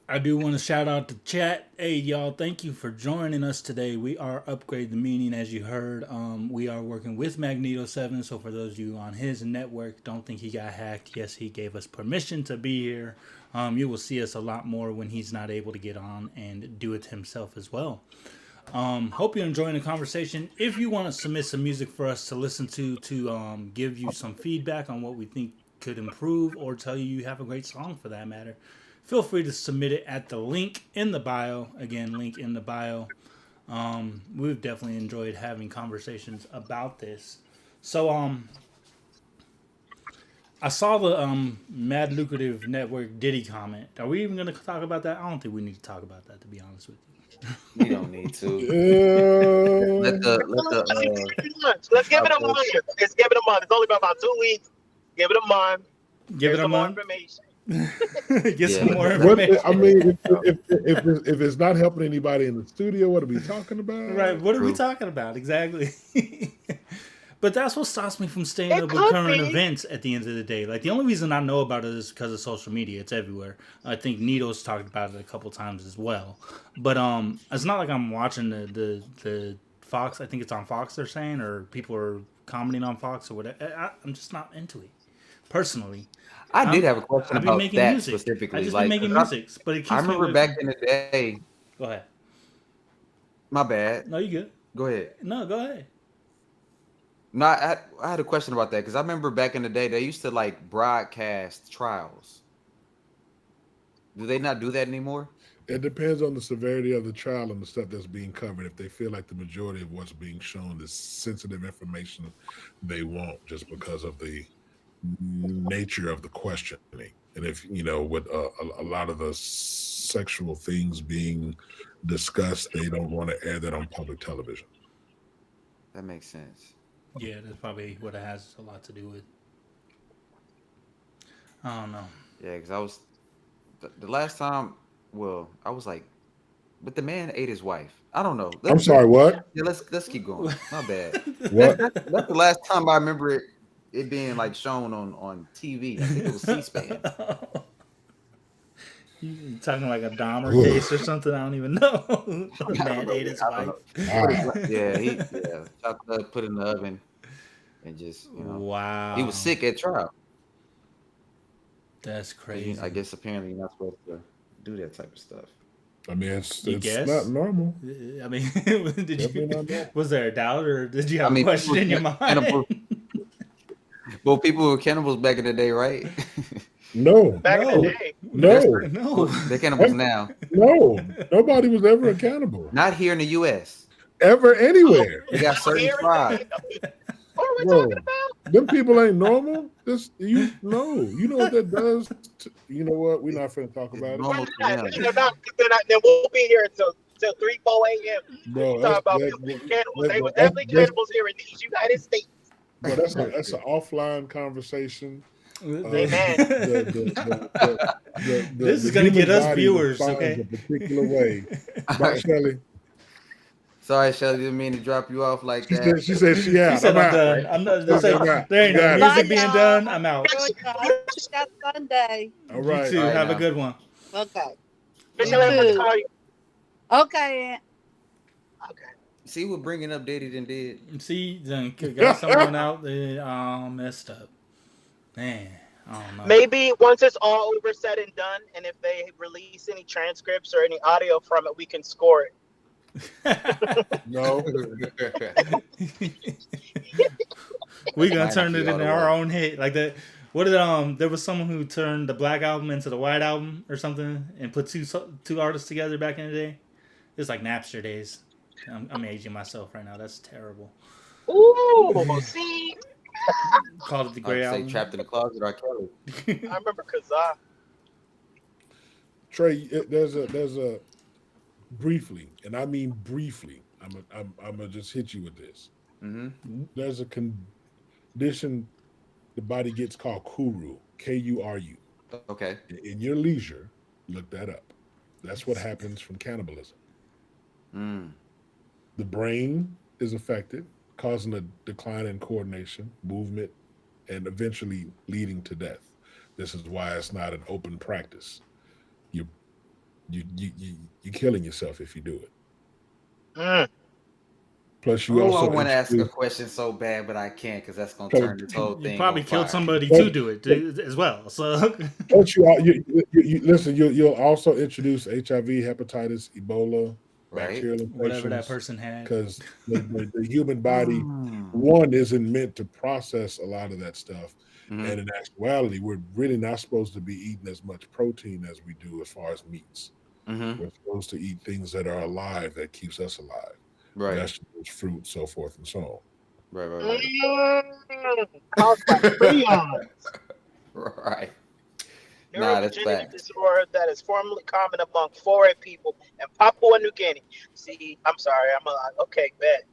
I do want to shout out the chat. Hey, y'all, thank you for joining us today. We are Upgrade the Meaning, as you heard. We are working with Magneto 7. So, for those of you on his network, don't think he got hacked. Yes, he gave us permission to be here. You will see us a lot more when he's not able to get on and do it himself as well. Hope you're enjoying the conversation. If you want to submit some music for us to listen to give you some feedback on what we think could improve, or tell you have a great song for that matter, feel free to submit it at the link in the bio. Again, link in the bio. We've definitely enjoyed having conversations about this. So I saw the Mad Lucrative Network Diddy comment. Are we even going to talk about that? I don't think we need to talk about that, to be honest with you. We don't need to. Yeah. Let the Let's give it a month. Let's give it a month. It's only been about 2 weeks. Give it a month. Give Get it a some more month. information. Get some Yeah. more What, information. I mean, if it's not helping anybody in the studio, what are we talking about? Right, what are we True. talking about exactly? But that's what stops me from staying It up with could current be. events at the end of the day. Like, the only reason I know about it is because of social media. It's everywhere. I think Nito's talked about it a couple times as well. But it's not like I'm watching the Fox. I think it's on Fox, they're saying, or people are commenting on Fox or whatever. I'm just not into it personally. I did have a question I've been about making that music. specifically. I just like, been making 'cause music, but it keeps I me remember away back from... in the day. Go ahead. My bad. No, you good. Go ahead. No, go ahead. No, I had a question about that because I remember back in the day they used to like broadcast trials. Do they not do that anymore? It depends on the severity of the trial and the stuff that's being covered. If they feel like the majority of what's being shown is sensitive information, they won't, just because of the nature of the questioning. And if with a lot of the sexual things being discussed, they don't want to air that on public television. That makes sense. Yeah, that's probably what it has a lot to do with. I don't know. Yeah, because I was the last time. Well, I was like, but the man ate his wife. I don't know. I'm sorry, what? Yeah, let's keep going. My bad. What? That's the last time I remember it being like shown on TV. I think it was C-SPAN. You talking like a Dahmer case or something? I don't even know. The man ate his wife. Yeah, he chopped up, put in the oven, and just Wow. he was sick at trial. That's crazy. I guess apparently you're not supposed to do that type of stuff. I mean, it's guess? not normal. I mean, Definitely not normal. was there a doubt, or did you have a question in your mind? Well, people were cannibals back in the day, right? No. Back in the day. No. They're cannibals now. No. Nobody was ever a cannibal. Not here in the U.S. Ever anywhere. They got certain tribes. What are we Bro, talking about? them people ain't normal. You know what that does. You know what? We're not finna talk about it. Normal to them. Then we'll be here until 3, 4 a.m. Bro, Talk about people being cannibals. They were definitely cannibals here in these United States. Bro, that's an offline conversation. Amen. This is gonna get us viewers, responds okay? A particular way. Right, Shelly? Sorry, Shelly, didn't mean to drop you off like that. She said she out. She said, I'm I'm out. done. I'm not. There ain't no Got it. music Bye, being y'all. done. I'm out. That Sunday. All right. You too. All right Have a now. good one. Okay. Michelle, I'm going to call you. Okay. Okay. See what bringing up Diddy done did. See, then got someone out there all messed up. Man, I don't know. Maybe once it's all over, said and done, and if they release any transcripts or any audio from it, we can score it. No. We gonna Might turn not it be all into the our way. own hit like that. What did there was someone who turned the black album into the white album or something and put two artists together back in the day. It's like Napster days. I'm aging myself right now. That's terrible. Ooh, see, Called it the I would Gray say album. Trapped in the Closet, R. Kelly. I remember Kazaa. Trey, there's a briefly, and I mean briefly. I'm gonna just hit you with this. Mm-hmm. There's a condition the body gets called kuru, Kuru. Okay. In your leisure, look that up. That's what happens from cannibalism. Mm. The brain is affected, causing a decline in coordination, movement, and eventually leading to death. This is why it's not an open practice. You you're killing yourself if you do it. Mm. Plus, you Oh, I also want to ask a introduce. question so bad, but I can't because that's gonna Plus, turn this whole You thing on probably killed fire. somebody to plus, do it as well. So plus you listen. You'll also introduce HIV, hepatitis, Ebola, Right? bacterial whatever that infections, person had. because the human body, Mm. one, isn't meant to process a lot of that stuff. Mm-hmm. And in actuality, we're really not supposed to be eating as much protein as we do as far as meats. Mm-hmm. We're supposed to eat things that are alive, that keeps us alive. Right. Vegetables, fruit, so forth and so on. Right. Caused by prions. Right. Nah, that's Neurodegenerative facts. disorder that is formerly common among foreign people in Papua New Guinea. See, I'm sorry. Okay, bet.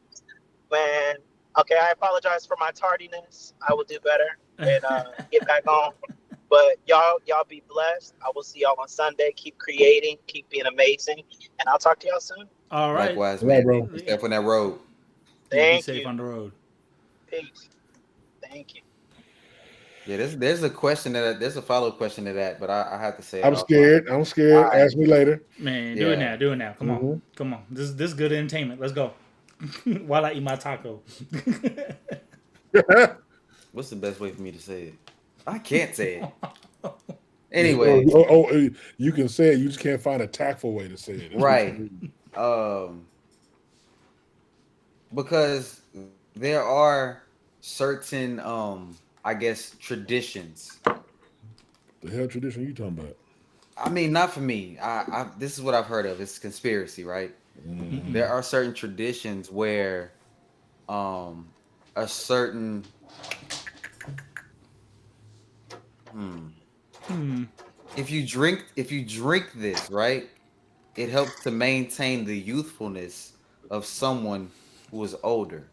Man, okay, I apologize for my tardiness. I will do better and get back on. But y'all be blessed. I will see y'all on Sunday. Keep creating, keep being amazing, and I'll talk to y'all soon. All right. Likewise, All right, man. bro. Be safe on that road. Yeah, be Thank safe you. on the road. Peace. Thank you. Yeah, there's a question there's a follow up question to that, but I have to say it I'm offline. scared. I'm scared. All right. Ask me later. Man, do it Yeah. now. Do it now. Come on. Mhm. Come on. This is good entertainment. Let's go. While I eat my taco. What's the best way for me to say it? I can't say it. Oh, Anyway, you can say it. You just can't find a tactful way to say it. That's what right. you mean. Because there are certain I guess traditions. The hell tradition you talking about? I mean, not for me. I this is what I've heard of. It's conspiracy, right? Mhm. There are certain traditions where a certain if you drink this, right, it helps to maintain the youthfulness of someone who is older.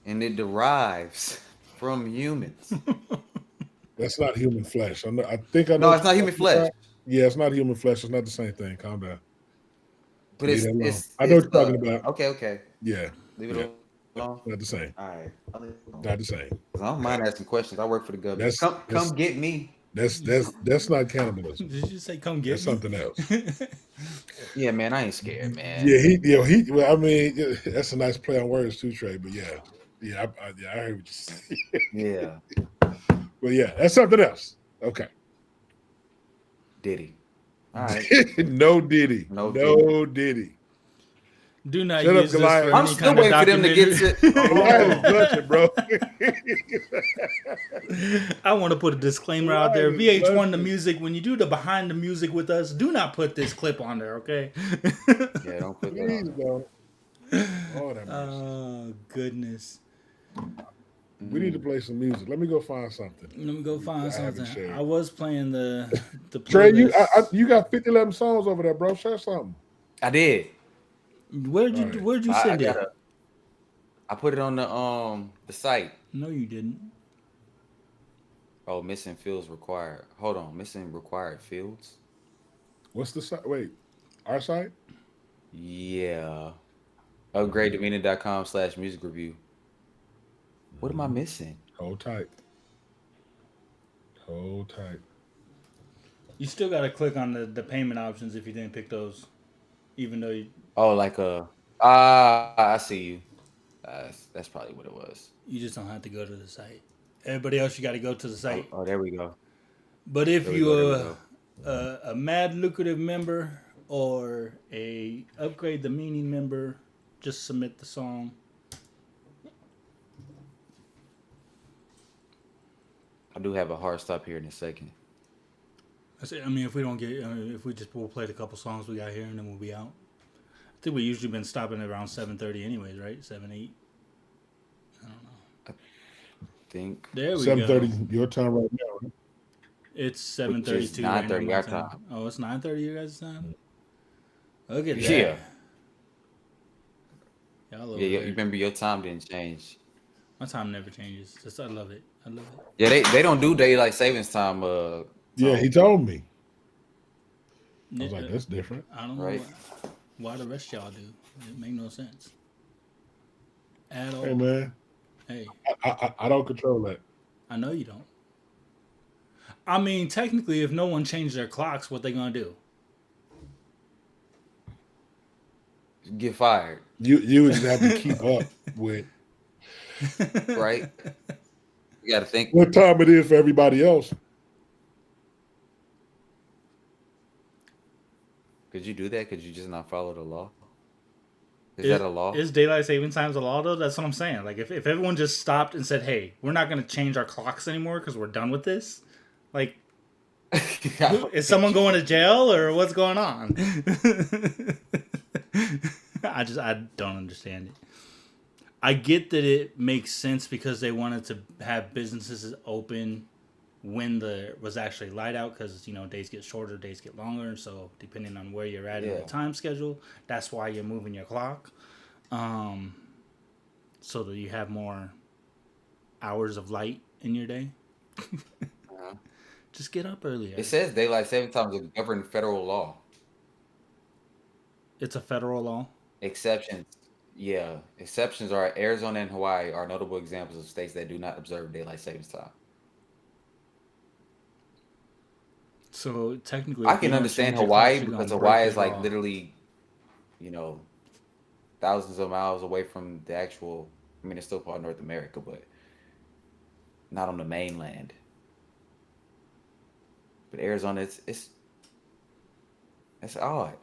And it derives from humans. That's not human flesh. I think I know. No, what it's not you're human talking flesh. about. Yeah, it's not human flesh. It's not the same thing. Calm down. But Leave that alone. I know what you're talking about. okay. Yeah. Leave it Yeah. alone. Not the same. All right. I'll leave it alone. Not the same. 'Cause I don't mind asking questions. I work for the government. That's Come get me. that's not cannibalism. Did you say come get That's me? something else. Yeah, man, I ain't scared, man. Yeah, he. Well, I mean, that's a nice play on words too, Trey. But I heard what you said. Yeah. But yeah, that's something else. Okay. Diddy. All right. No Diddy. No No Diddy. Do not Shut up, use this Goliath. for I'm any still kind of waiting for them to get documentary. to Goliath is blushing, bro. I want to put a disclaimer out there. VH1 the music, when you do the behind the music with us, do not put this clip on there, okay? Yeah, don't put that Please on. don't. Oh, that mercy. Oh, goodness. We need to play some music. Let me go find something. Let me go find I haven't something. shared. I was playing the Trey, playlist. you got 50, songs over there, bro. Share something. I did. Where'd you send it? I put it on the site. No, you didn't. Oh, missing fields required. Hold on, missing required fields. What's the site? Wait, our site? Yeah. Upgradedominion.com/music review. What am I missing? Hold tight. Hold tight. You still got to click on the payment options if you didn't pick those, even though you Oh, like I see you. That's probably what it was. just don't have to go to the site. Everybody else, you got to go to the site. Oh, there we go. But if There we you're go. a mad lucrative member or a upgrade the meaning member, just submit the song. I do have a hard stop here in a second. I mean, if we don't get, if we just we'll play the couple songs we got here and then we'll be out. I think we usually been stopping at around 7:30, anyways, right? 7, 8. I don't know. I think, There we 7:30 go. your time right now, right? It's which is 7:32 right now 9:30 my our time. time. Oh, it's 9:30 you guys' time. Look at Yeah, that. Y'all yeah. over You there. remember your time didn't change. My time never changes. Just I love it. I love it. Yeah, they don't do daylight savings time. Yeah, he Tone, told me. I was Yeah, like, that's different. I don't know right? why the rest of y'all do. It make no sense at Hey all. man, Hey, I don't control that. I know you don't. I mean, technically, if no one changed their clocks, what they gonna do? Get fired, You would just have to keep up with right? You got to think. what time it is for everybody else. Could you do that? Could you just not follow the law? Is Is that a law? is daylight saving times a law though? That's what I'm saying. Like if everyone just stopped and said, "Hey, we're not gonna change our clocks anymore because we're done with this," like I don't is think someone you going could. to jail or what's going on? I don't understand it. I get that it makes sense because they wanted to have businesses open when the was actually light out because days get shorter, days get longer, and so depending on where you're at in the Yeah, time schedule, that's why you're moving your clock, um, so that you have more hours of light in your day. uh-huh. Just get up It earlier. says daylight saving time is a governed federal law. It's a federal law. Exceptions, yeah, exceptions are Arizona and Hawaii are notable examples of states that do not observe daylight savings time. So technically, I if you can don't understand change your clocks, Hawaii you're gonna because break Hawaii the is like law. literally, you know, thousands of miles away from the actual. I mean, it's still part of North America, but not on the mainland. But Arizona, it's odd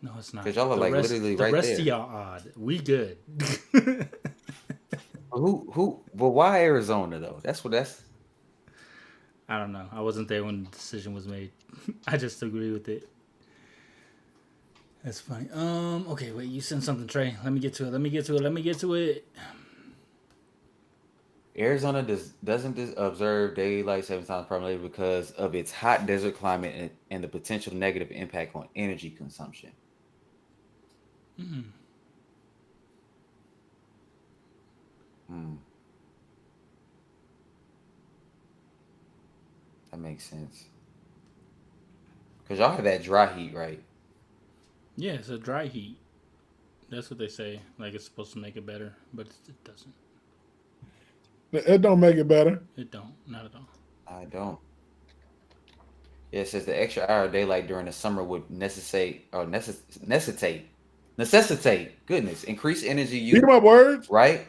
No, it's not. because y'all are The like rest, literally the right rest of there. y'all odd. We good. Who? But why Arizona though? That's I don't know. I wasn't there when the decision was made. I just agree with it. That's funny. Okay, wait. You sent something, Trey. Let me get to it. Let me get to it. Let me get to it. Arizona doesn't observe daylight savings time primarily because of its hot desert climate and the potential negative impact on energy consumption. Mm, Hmm, that makes sense. Because y'all have that dry heat, right? yeah, it's a dry heat. That's what they say. Like it's supposed to make it better, but it doesn't. It don't make it better. It don't. Not at all. I don't. Yeah, it says the extra hour of daylight during the summer would necessitate, goodness, increased energy Read use, my words. right?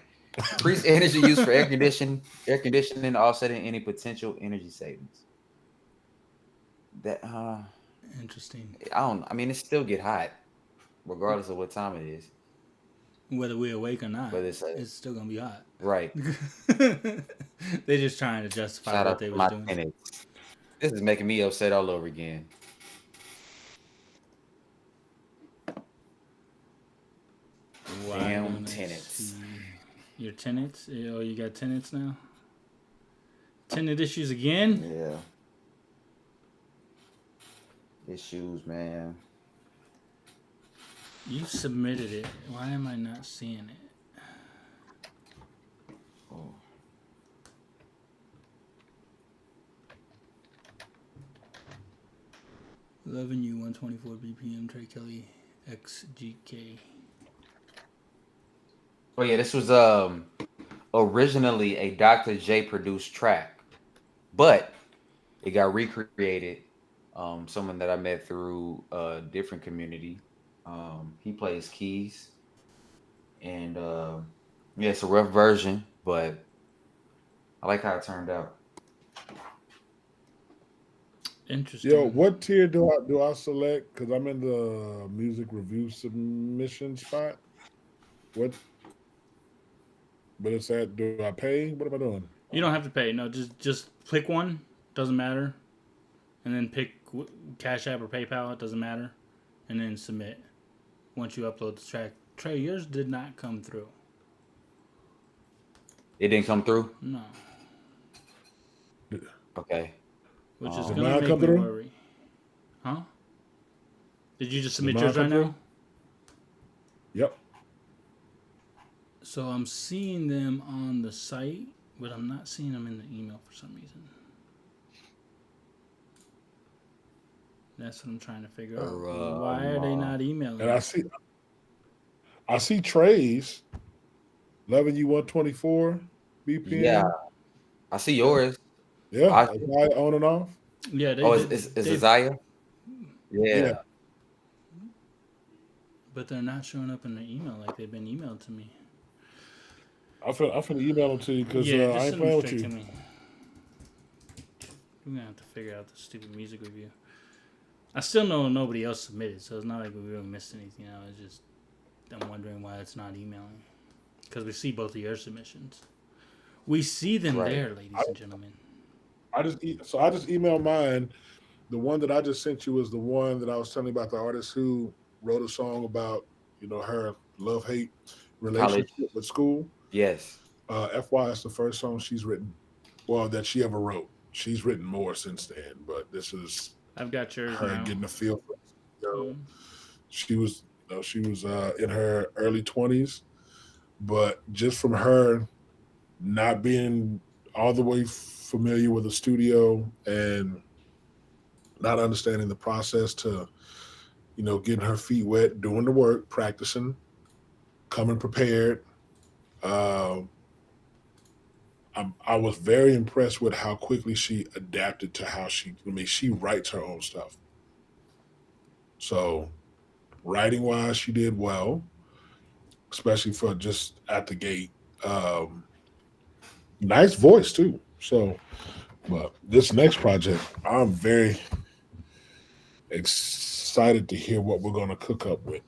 Increased energy use for air conditioning, offsetting any potential energy savings. That Interesting. I don't. I mean, it still get hot, regardless of what time it is. Whether we awake or not, But it's it's still gonna be hot. right. They're just trying to justify Shout what out they to was my doing. tenants. This is making me upset all over again. Why Damn don't I tenants. see your tenants? Oh, you got tenants now? Tenant issues again? Yeah, issues, man. You submitted it. Why am I not seeing it? Oh. 11U124 BPM Trey Kelly XGK. Oh yeah, this was originally a Dr. J produced track, but it got recreated. Someone that I met through a different community. He plays keys, and yeah, it's a rough version, but I like how it turned out. Yo, Interesting. what tier do I select? Because I'm in the music review submission spot. What? But it's at, do I pay? What am I doing? You don't have to pay. No, just pick one. Doesn't matter, and then pick Cash App or PayPal. It doesn't matter, and then submit. Once you upload the track, Trey, yours did not come through. It didn't come through. No, Okay. which is Did gonna mine make come me through? worry. Huh? Did you just Did submit mine yours come right through? now? Yep. So I'm seeing them on the site, but I'm not seeing them in the email for some reason. That's what I'm trying to figure out. Why are they not emailing? And I see Trey's loving you 124 BPM. Yeah, I see yours. Yeah, Isaiah on and off. Yeah, they. Oh, did, is they- Isaiah? Yeah. Yeah. But they're not showing up in the email like they've been emailed to me. I'm finna email them to you because Yeah, I just ain't send them playing with straight you. to me. We're gonna have to figure out the stupid music review. I still know nobody else submitted, so it's not like we really missed anything. It's just I'm wondering why it's not emailing because we see both of your submissions. We see them Right. there, ladies and gentlemen. I just emailed mine. The one that I just sent you is the one that I was telling you about, the artist who wrote a song about, her love-hate relationship with school. Yes. FY is the first song she's written, well, that she ever wrote. She's written more since then, but this is I've got yours her now. getting a feel for it. She was in her early 20s, but just from her not being all the way familiar with the studio and not understanding the process to, getting her feet wet, doing the work, practicing, coming prepared. I was very impressed with how quickly she adapted to how she writes her own stuff. So writing wise, she did well, especially for just at the gate. Nice voice too. So, but this next project, I'm very excited to hear what we're going to cook up with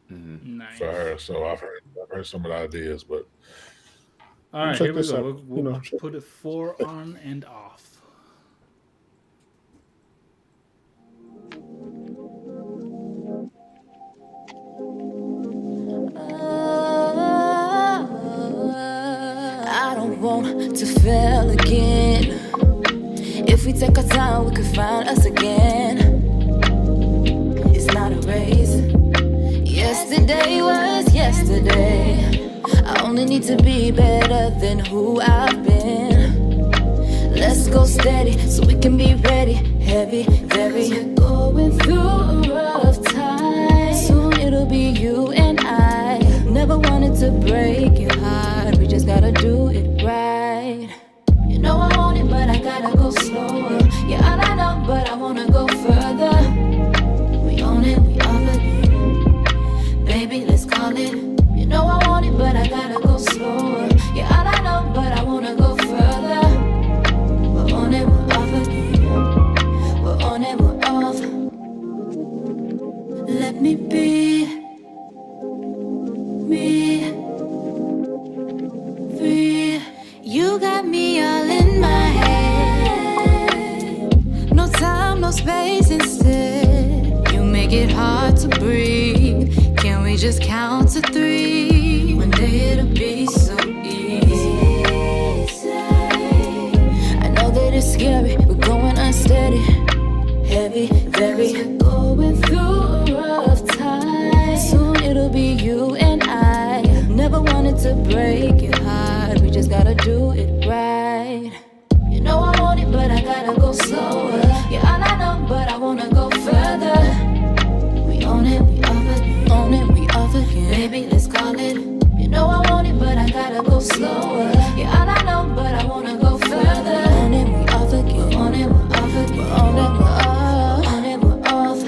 Nice. for her. So I've heard some of the ideas, but all right, check here we this go. out. We'll put it 4 on and off. I don't want to fail again. If we take our time, we could find us again. It's not a race. Yesterday was yesterday. I only need to be better than who I've been. Let's go steady so we can be ready. Heavy, very. We're going through a rough time. Soon it'll be you and I. Never wanted to break your heart. We just gotta do it right. You know I want it, but I gotta go slower. Yeah, I know, but I wanna go further. We own it, we own it. Baby, let's call it. You know I want it, but I gotta go slower. Yeah, I know, but I wanna go further. We're on it, we're off again. We're on it, we're off. Let me be me. Free. You got me all in my head. No time, no space instead. You make it hard to breathe. Can we just count to 3? One day it'll be so easy. I know that it's scary, we're going unsteady. Heavy, very. We're going through a rough time. Soon it'll be you and I. Never wanted to break your heart. We just gotta do it right. You know I want it, but I gotta go slower. Yeah, I know, but I wanna go further. We own it, we off it, own it, we off again. Baby, let's call it. You know I want it, but I gotta go slower. Yeah, I know, but I wanna go further. On it, we off again. On it, we're off again. We're on it, we're off. On it, we're off.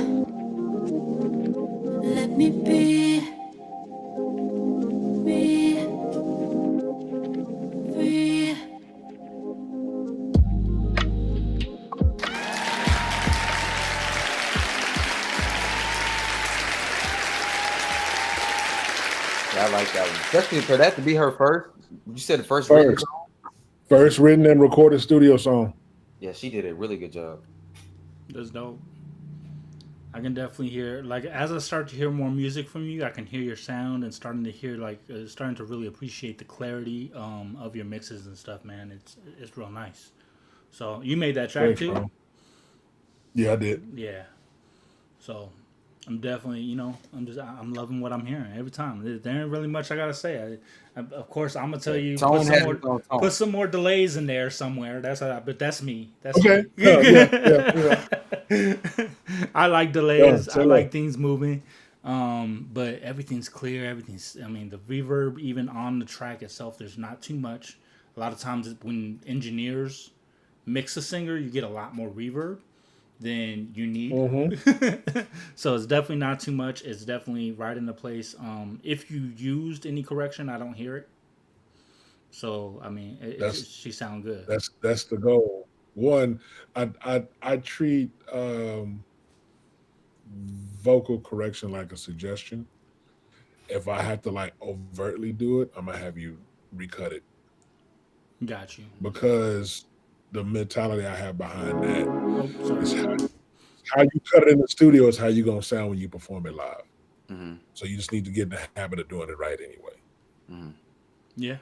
Let me be me. Free. Yeah, I like that one, especially for that to be her first. You said the first written First. song? First written and recorded studio song. Yeah, she did a really good job. That's dope. I can definitely hear, like, as I start to hear more music from you, I can hear your sound and starting to hear, like, starting to really appreciate the clarity of your mixes and stuff, man. It's real nice. So you made that track Thanks, too? bro. Yeah, I did. Yeah. So I'm definitely, I'm loving what I'm hearing every time. There ain't really much I gotta say. Of course, I'm gonna tell you Tone has its own put tone. some more delays in there somewhere. But that's me. That's Okay. me. Yeah. I like Yeah, delays. I say less. like things moving. But everything's clear. Everything's. I mean, the reverb even on the track itself. There's not too much. A lot of times when engineers mix a singer, you get a lot more reverb than you need. So it's definitely not too much. It's definitely right in the place. If you used any correction, I don't hear it. So I mean, That's she sound good. that's the goal. One, I treat vocal correction like a suggestion. If I have to like overtly do it, I'm gonna have you recut it Got you. because the mentality I have behind that Oh, is sorry. how you cut it in the studio is how you gonna sound when you perform it live. Hmm. So you just need to get in the habit of doing it right anyway. Hmm. Yeah.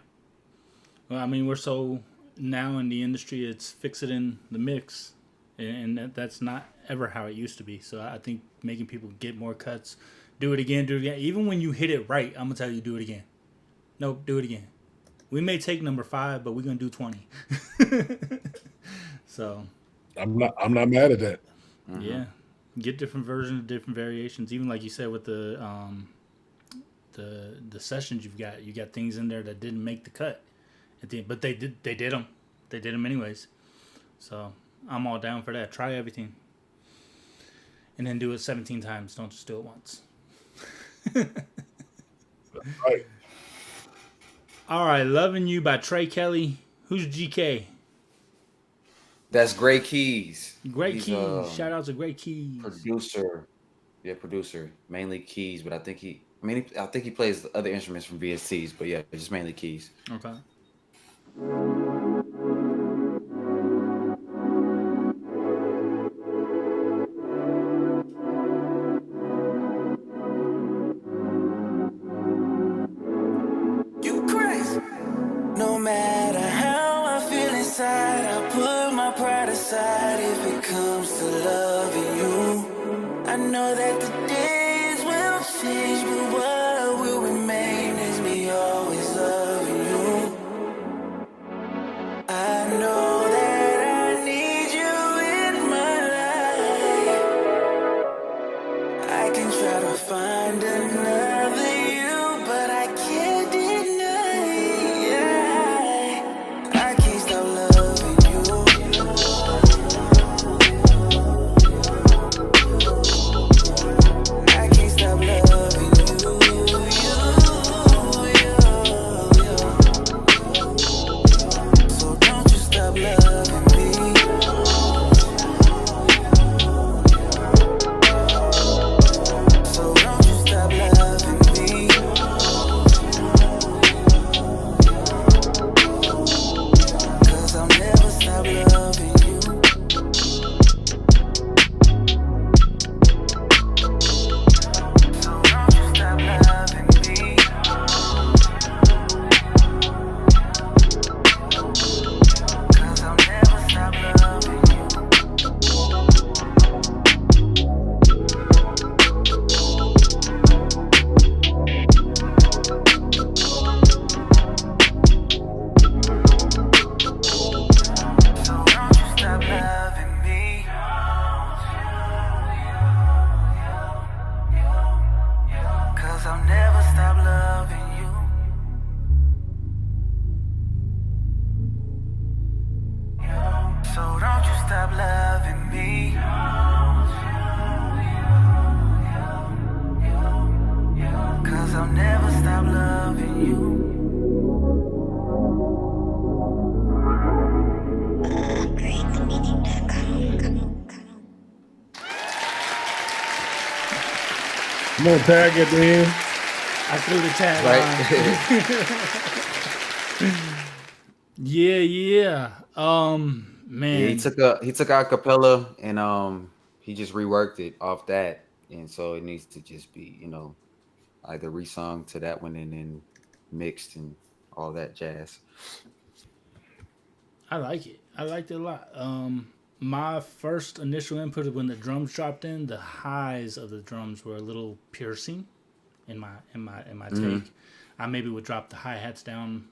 Well, I mean, we're so now in the industry, it's fix it in the mix, and that's not ever how it used to be. So I think making people get more cuts, do it again, do it again. Even when you hit it right, I'm gonna tell you do it again. Nope, do it again. We may take number 5, but we're gonna do 20. So I'm not mad at that. yeah, get different versions, different variations. Even like you said with the sessions you got things in there that didn't make the cut at the end, but they did them anyways. So I'm all down for that. Try everything, and then do it 17 times. Don't just do it once. Right. All right, Loving You by Trey Kelly. Who's GK? That's Gray Keys. Great He's Keys. Shout out to Great Keys. producer. Yeah, producer. Mainly keys, but I think he plays other instruments from VSTs, but yeah, just mainly keys. Okay. You crazy. No matter how I feel inside, I put my pride aside if it comes to loving you. I know that the days will change, but what will remain is me always loving you. I know that I need you in my life. I can try to find another you, but I can't deny. I can't stop loving you. I can't stop loving you. So don't you stop loving me. So don't you stop loving me. Cause I'll never stop loving you. So don't you stop loving me. Cause I'll never stop loving you. So don't you stop loving me. Cause I'll never stop loving you. So don't you stop loving me. Cause I'll never stop loving you. Come on, tag at the end. I threw the tag Right? line. Yeah, yeah. Yeah, Man, he took our capella and he just reworked it off that, and so it needs to just be either resung to that one and then mixed and all that jazz. I like it. I liked it a lot. My first initial input when the drums dropped in, the highs of the drums were a little piercing in my Hmm. take. I maybe would drop the hi hats down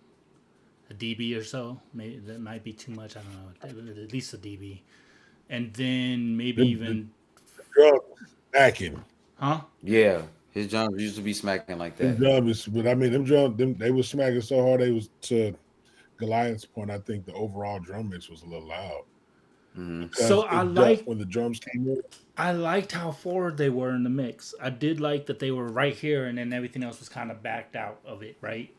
a dB or so. Maybe that might be too much. I don't know. At least a dB, and then maybe The even, drums smacking. huh? Yeah, his drums used to be smacking like Them that. drums, but I mean, them drums, they was smacking so hard. They was to Goliath's point. I think the overall drum mix was a little loud Hmm. So because it ducked when the drums came in. I liked how forward they were in the mix. I did like that they were right here, and then everything else was kind of backed out of it, right?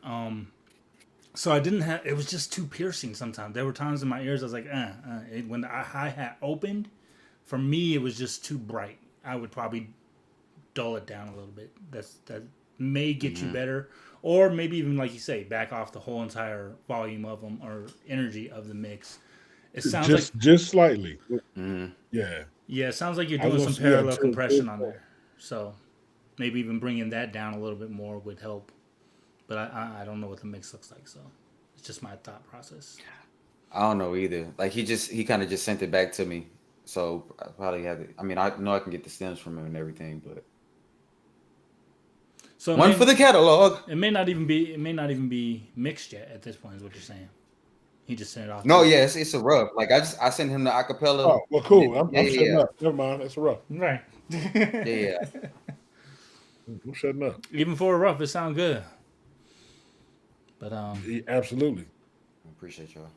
So I didn't have. It was just too piercing. Sometimes there were times in my ears I was like, when the hi hat opened, for me it was just too bright. I would probably dull it down a little bit. That may get you Hmm. better, or maybe even like you say, back off the whole entire volume of them or energy of the mix. It sounds like, Just slightly. Hmm. Yeah, yeah, it sounds like you're I was doing gonna some say yeah. parallel compression on there. So maybe even bringing that down a little bit more would help. But I don't know what the mix looks like, so it's just my thought process. I don't know either. Like he kind of just sent it back to me, so I probably have it. I mean, I know I can get the stems from him and everything, but So one for the catalog. it may not even be mixed yet at this point. Is what you're saying? He just sent it off to No, you. yeah, it's a rub. Like I sent him the acapella. Oh well, And cool. yeah, I'm shutting yeah, up. Never mind. That's a rough. Right. yeah, yeah. I'm shutting up. Even for a rough, it sounds good. But Absolutely. I appreciate y'all.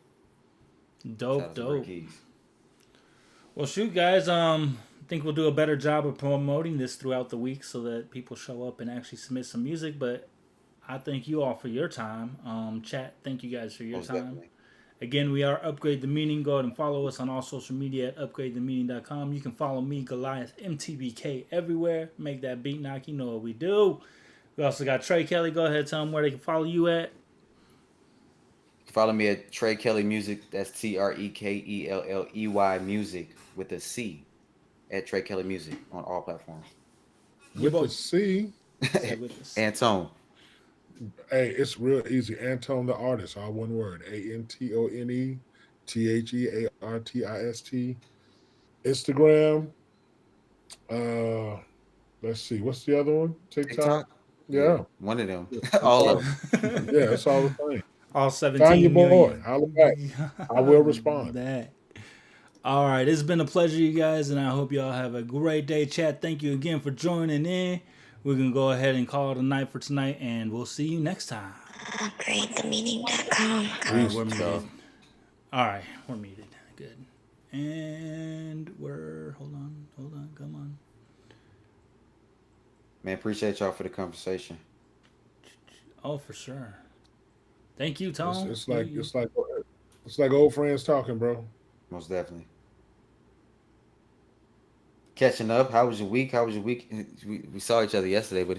Shout dope, out to Bray dope. Keys. Well, shoot, guys. I think we'll do a better job of promoting this throughout the week so that people show up and actually submit some music. But I thank you all for your time. Chat, thank you guys for your Most time. definitely. Again, we are Upgrade the Meaning. Go ahead and follow us on all social media at upgradethemeaning.com. You can follow me, Goliath MTBK, everywhere. Make that beat knock. You know what we do. We also got Trey Kelly. Go ahead, tell them where they can follow you at. You can follow me at Trey Kelly Music. That's TreKelley Music with a C at Trey Kelly Music on all platforms. Your With boy. the C, Say with us. Antone. hey, it's real easy. Antone the artist, all one word. ANTONE THEARTIST. Instagram. Uh, let's see. What's the other one? TikTok. TikTok. Yeah, Yeah, one of them. that's All of all. them. Yeah, that's all the thing. All Find your 17 boy. million. Holla back. I will respond. That. All right. It's been a pleasure, you guys, and I hope y'all have a great day. Chat, thank you again for joining in. We're going to go ahead and call it a night for tonight, and we'll see you next time. UpgradeTheMeaning.com. All right, Peace. we're Peace, muted. y'all. All right, we're muted. Good. And we're hold on, come on. Man, appreciate y'all for the conversation. Oh, for sure. Thank you, It's, Tom. it's like it's like it's like old friends talking, bro. Most definitely. Catching up. How was your week? How was your week? We saw each other yesterday, but